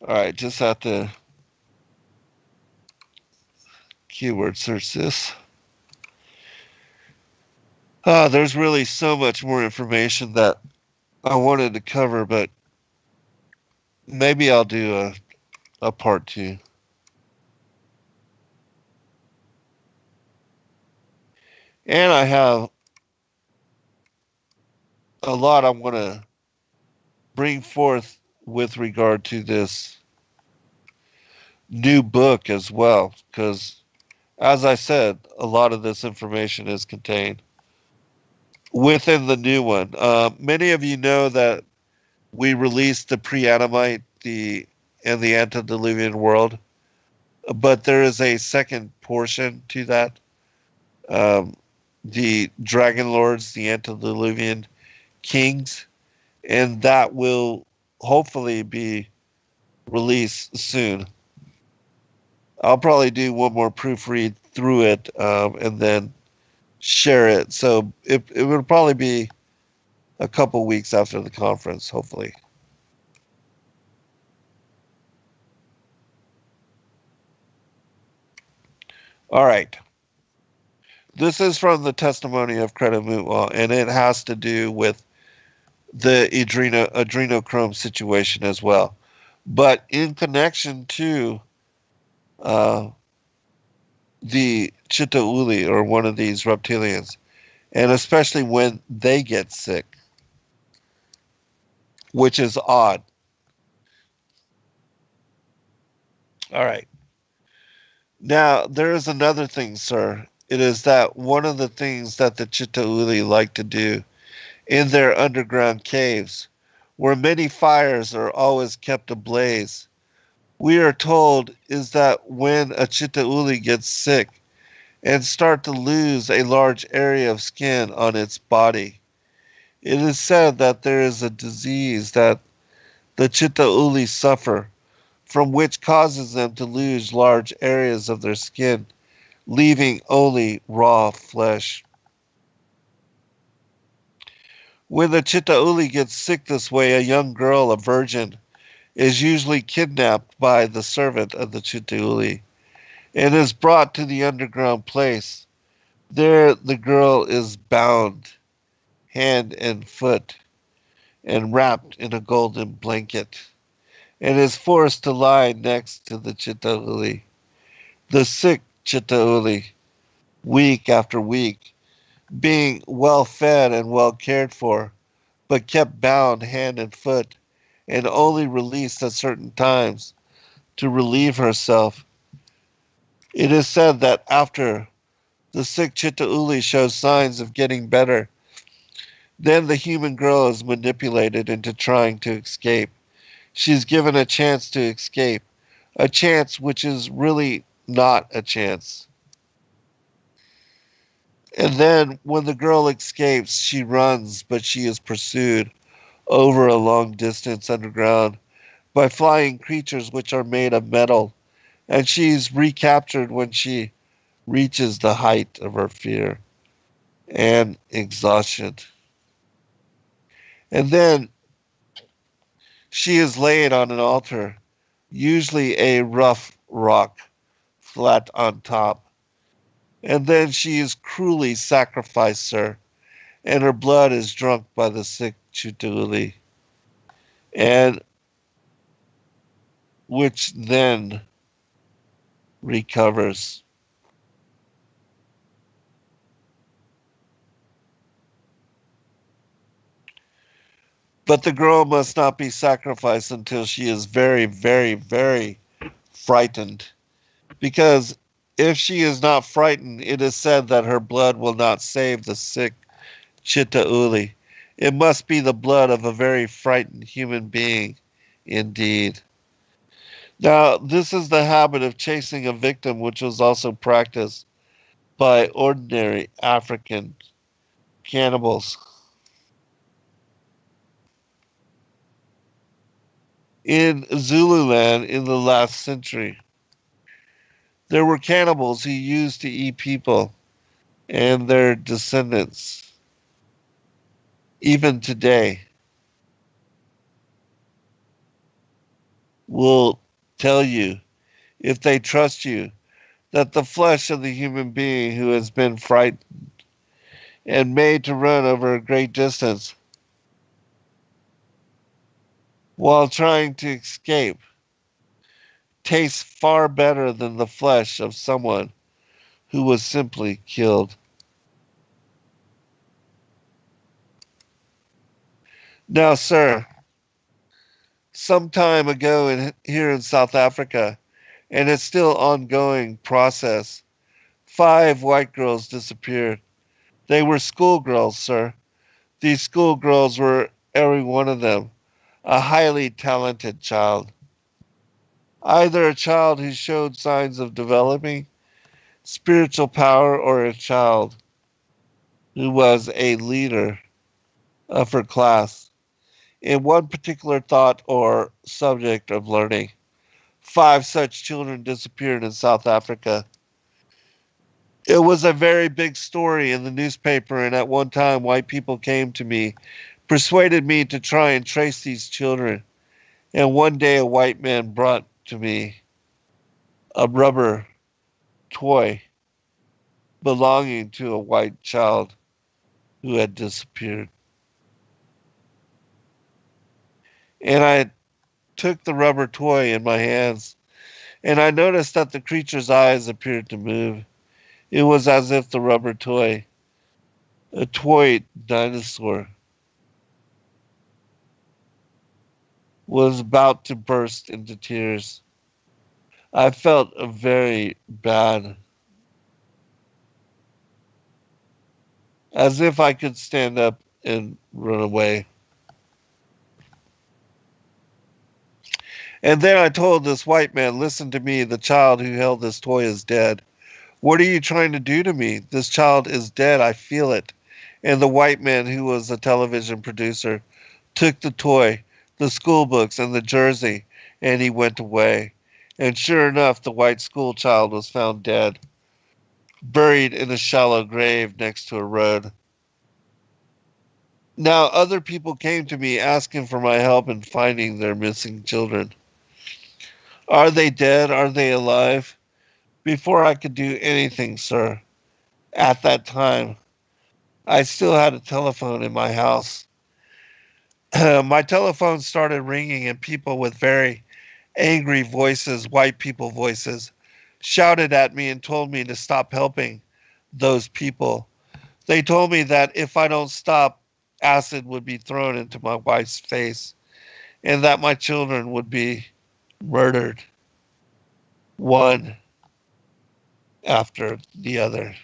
All right, just have to keyword search this. There's really so much more information that I wanted to cover, but maybe I'll do a part 2. And I have a lot I want to bring forth with regard to this new book as well, because as I said, a lot of this information is contained within the new one. Many of you know that we released the pre-Adamite, and the antediluvian world, but there is a second portion to that. The Dragon Lords, the antediluvian kings, and that will hopefully be released soon. I'll probably do one more proofread through it and then share it. So it will probably be a couple weeks after the conference, hopefully. All right. This is from the testimony of Credit Mutwa, and it has to do with the adrenochrome situation as well. But in connection to the Chitauli, or one of these reptilians, and especially when they get sick, which is odd. All right. Now, there is another thing, sir. It is that one of the things that the Chitauli like to do in their underground caves, where many fires are always kept ablaze, we are told is that when a Chitauli gets sick and start to lose a large area of skin on its body, it is said that there is a disease that the Chitauli suffer, from which causes them to lose large areas of their skin, leaving only raw flesh. When the Chitauli gets sick this way, a young girl, a virgin, is usually kidnapped by the servant of the Chitauli and is brought to the underground place. There the girl is bound, hand and foot, and wrapped in a golden blanket, and is forced to lie next to the Chitauli. The sick Chitauli, week after week, being well fed and well cared for, but kept bound hand and foot, and only released at certain times to relieve herself. It is said that after the sick Chitauli shows signs of getting better, then the human girl is manipulated into trying to escape. She's given a chance to escape, a chance which is really not a chance. And then when the girl escapes, she runs, but she is pursued over a long distance underground by flying creatures which are made of metal, and she's recaptured when she reaches the height of her fear and exhaustion. And then she is laid on an altar, usually a rough rock, flat on top. And then she is cruelly sacrificed, sir, and her blood is drunk by the sick Chituli, and which then recovers. But the girl must not be sacrificed until she is very, very, very frightened. Because if she is not frightened, it is said that her blood will not save the sick Chitauli. It must be the blood of a very frightened human being, indeed. Now, this is the habit of chasing a victim, which was also practiced by ordinary African cannibals. In Zululand in the last century, there were cannibals who used to eat people and their descendants. Even today, will tell you, if they trust you, that the flesh of the human being who has been frightened and made to run over a great distance while trying to escape tastes far better than the flesh of someone who was simply killed. Now, sir, some time ago here in South Africa, and it's still ongoing process, 5 white girls disappeared. They were schoolgirls, sir. These schoolgirls were, every one of them, a highly talented child. Either a child who showed signs of developing spiritual power or a child who was a leader of her class in one particular thought or subject of learning. 5 such children disappeared in South Africa. It was a very big story in the newspaper, and at one time white people came to me, persuaded me to try and trace these children. And one day a white man brought to me a rubber toy belonging to a white child who had disappeared. And I took the rubber toy in my hands, and I noticed that the creature's eyes appeared to move. It was as if the rubber toy, a toy dinosaur, was about to burst into tears. I felt very bad, as if I could stand up and run away. And then I told this white man, listen to me, the child who held this toy is dead. What are you trying to do to me? This child is dead, I feel it. And the white man, who was a television producer, took the toy, the school books, and the jersey, and he went away. And sure enough, the white school child was found dead, buried in a shallow grave next to a road. Now, other people came to me asking for my help in finding their missing children. Are they dead? Are they alive? Before I could do anything, sir, at that time, I still had a telephone in my house. My telephone started ringing, and people with very angry voices, white people voices, shouted at me and told me to stop helping those people. They told me that if I don't stop, acid would be thrown into my wife's face and that my children would be murdered, one after the other.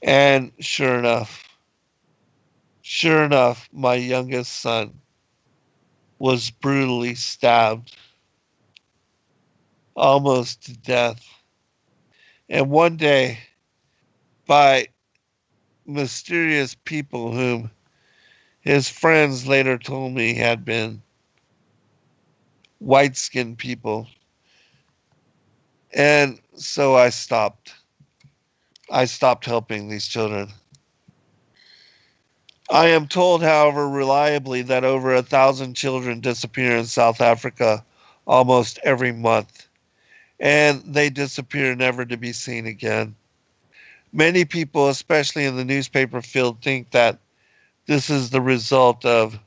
And sure enough, my youngest son was brutally stabbed, almost to death. And one day, by mysterious people whom his friends later told me had been white-skinned people. And so I stopped. I stopped helping these children. I am told, however, reliably that over 1,000 children disappear in South Africa almost every month, and they disappear never to be seen again. Many people, especially in the newspaper field, think that this is the result of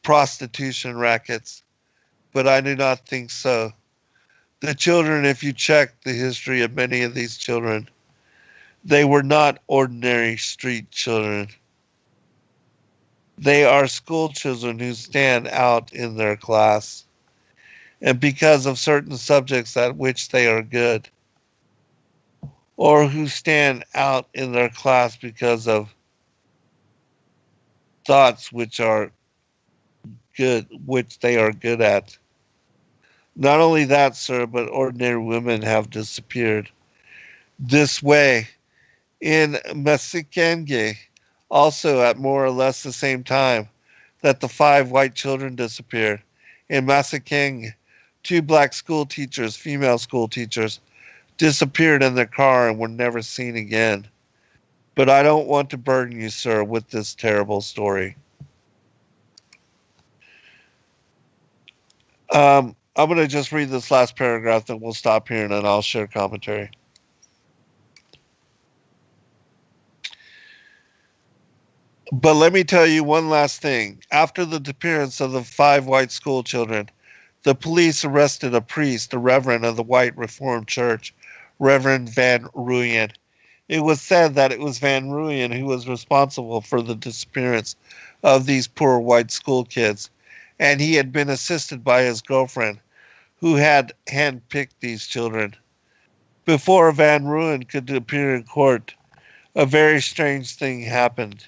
prostitution rackets, but I do not think so. The children, if you check the history of many of these children, they were not ordinary street children. They are school children who stand out in their class, and because of certain subjects at which they are good, or who stand out in their class because of thoughts which are good, which they are good at. Not only that, sir, but ordinary women have disappeared. This way, in Masikenge, also at more or less the same time that the 5 white children disappeared. In Masikenge, 2 black school teachers, female school teachers, disappeared in their car and were never seen again. But I don't want to burden you, sir, with this terrible story. I'm going to just read this last paragraph, then we'll stop here and then I'll share commentary. But let me tell you one last thing. After the disappearance of the 5 white school children, the police arrested a priest, a reverend of the White Reformed Church, Reverend Van Rooyen. It was said that it was Van Rooyen who was responsible for the disappearance of these poor white school kids, and he had been assisted by his girlfriend, who had handpicked these children. Before Van Rooyen could appear in court, a very strange thing happened.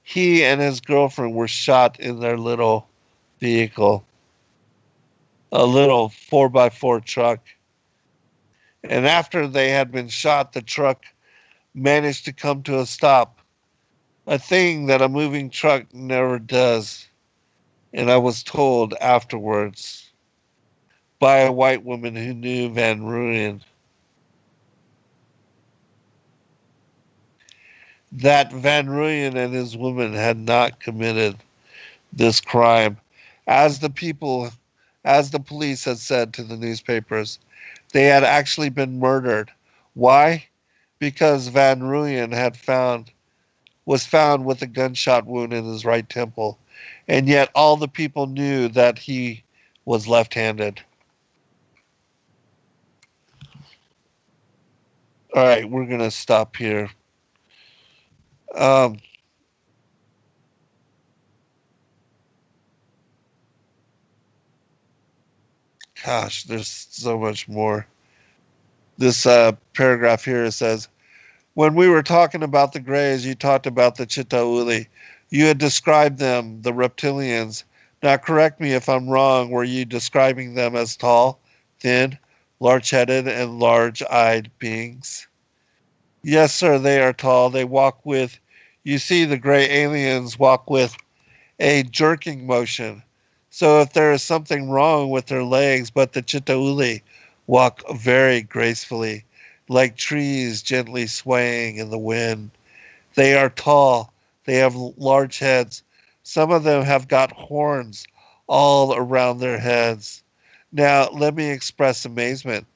He and his girlfriend were shot in their little vehicle, a little 4x4 truck. And after they had been shot, the truck managed to come to a stop, a thing that a moving truck never does. And I was told afterwards by a white woman who knew Van Rooyen that Van Rooyen and his woman had not committed this crime. As the police had said to the newspapers, they had actually been murdered. Why? Because Van Rooyen was found with a gunshot wound in his right temple, and yet all the people knew that he was left-handed. All right, we're going to stop here. Gosh, there's so much more. This paragraph here says, when we were talking about the Greys, you talked about the Chitauli. You had described them, the reptilians. Now correct me if I'm wrong. Were you describing them as tall, thin, large-headed, and large-eyed beings? Yes, sir, they are tall. They walk with, you see, the gray aliens walk with a jerking motion. So if there is something wrong with their legs, but the Chitauli walk very gracefully, like trees gently swaying in the wind. They are tall. They have large heads. Some of them have got horns all around their heads. Now, let me express amazement.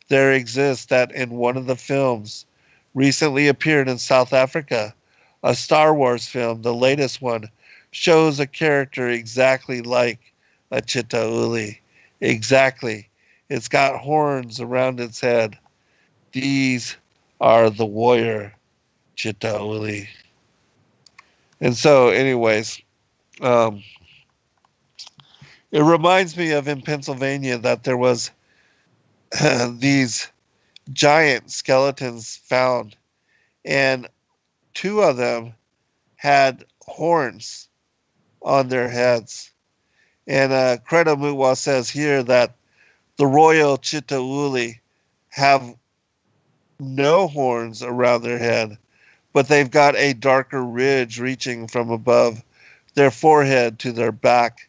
There exists that in one of the films recently appeared in South Africa, a Star Wars film, the latest one, shows a character exactly like a Chitauli. Exactly. It's got horns around its head. These are the warrior Chitauli. And so, anyways, it reminds me of in Pennsylvania that there was these giant skeletons found, and 2 of them had horns on their heads. And Credo Mutwa says here that the royal Chitauli have no horns around their head, but they've got a darker ridge reaching from above their forehead to their back.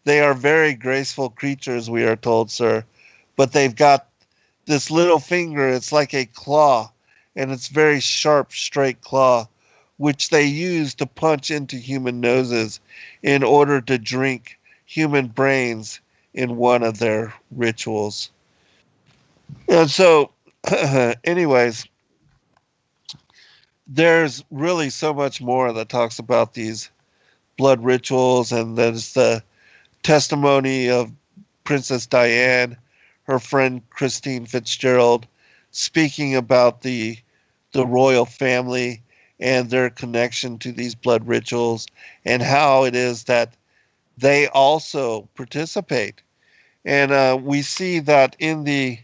They are very graceful creatures, we are told, sir, but they've got this little finger. It's like a claw, and it's very sharp, straight claw, which they use to punch into human noses in order to drink human brains in one of their rituals. And so, anyways, there's really so much more that talks about these blood rituals, and there's the testimony of Princess Diane, her friend Christine Fitzgerald, speaking about the royal family and their connection to these blood rituals, and how it is that they also participate. And we see that in the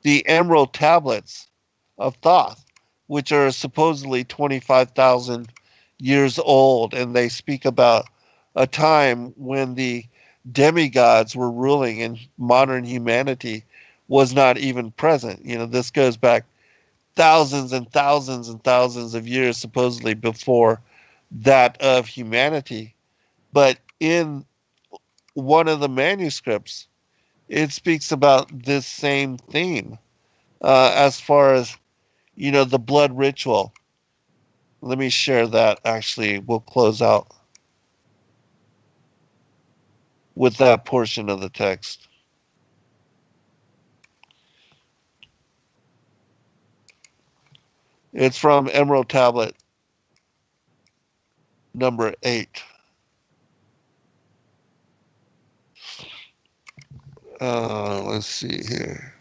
Emerald Tablets of Thoth, which are supposedly 25,000 years old, and they speak about a time when the demigods were ruling and modern humanity was not even present. You know, this goes back thousands and thousands and thousands of years, supposedly before that of humanity. But in one of the manuscripts, it speaks about this same theme, as far as, you know, the blood ritual. Let me share that. Actually, we'll close out with that portion of the text. It's from Emerald Tablet number 8. Let's see here.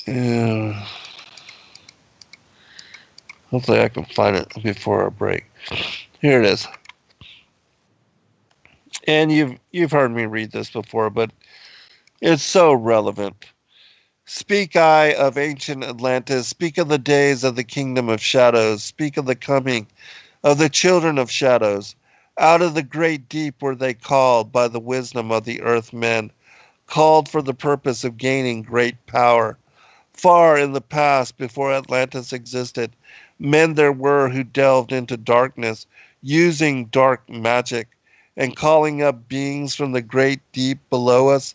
Yeah. Hopefully I can find it before our break. Here it is. And you've heard me read this before, but it's so relevant. Speak I of ancient Atlantis, speak of the days of the kingdom of shadows, speak of the coming of the children of shadows. Out of the great deep were they called by the wisdom of the earth men, called for the purpose of gaining great power. Far in the past, before Atlantis existed, men there were who delved into darkness, using dark magic, and calling up beings from the great deep below us.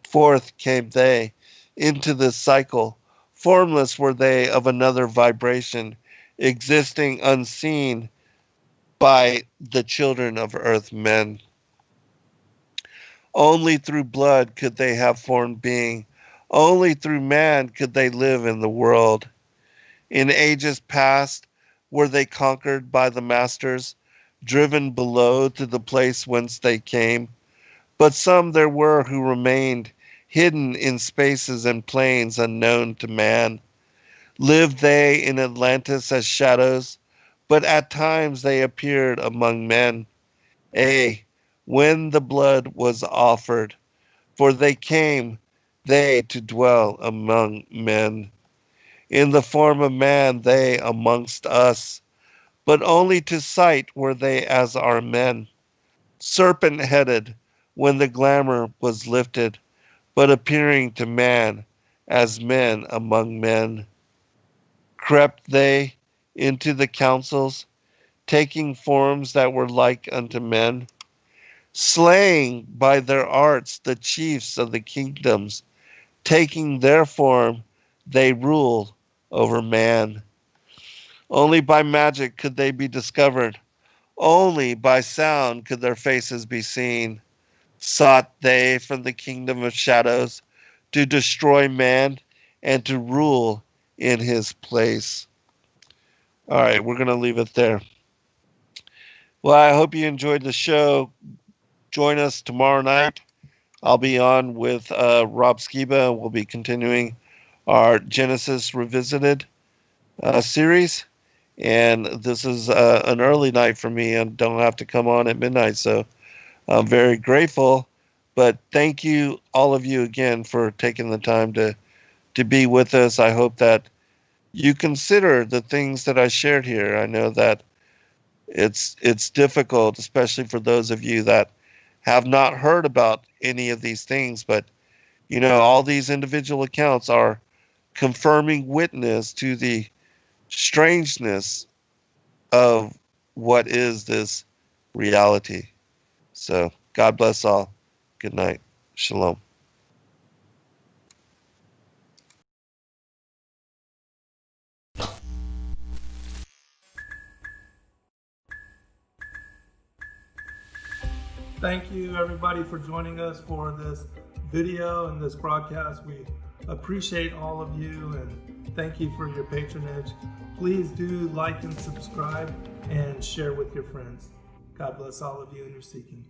Forth came they into this cycle. Formless were they of another vibration, existing unseen by the children of earth men. Only through blood could they have formed being. Only through man could they live in the world. In ages past were they conquered by the masters, driven below to the place whence they came. But some there were who remained, hidden in spaces and plains unknown to man. Lived they in Atlantis as shadows, but at times they appeared among men. When the blood was offered, for they came, they to dwell among men. In the form of man they amongst us, but only to sight were they as our men. Serpent-headed, when the glamour was lifted, but appearing to man as men among men. Crept they into the councils, taking forms that were like unto men, slaying by their arts the chiefs of the kingdoms, taking their form they rule over man. Only by magic could they be discovered, only by sound could their faces be seen. Sought they from the kingdom of shadows to destroy man and to rule in his place. All right, we're going to leave it there. Well, I hope you enjoyed the show. Join us tomorrow night. I'll be on with Rob Skiba. We'll be continuing our Genesis Revisited series. And this is an early night for me and don't have to come on at midnight. So I'm very grateful, but thank you, all of you, again, for taking the time to be with us. I hope that you consider the things that I shared here. I know that it's difficult, especially for those of you that have not heard about any of these things, but, you know, all these individual accounts are confirming witness to the strangeness of what is this reality. So God bless all. Good night. Shalom. Thank you, everybody, for joining us for this video and this broadcast. We appreciate all of you and thank you for your patronage. Please do like and subscribe and share with your friends. God bless all of you in your seeking.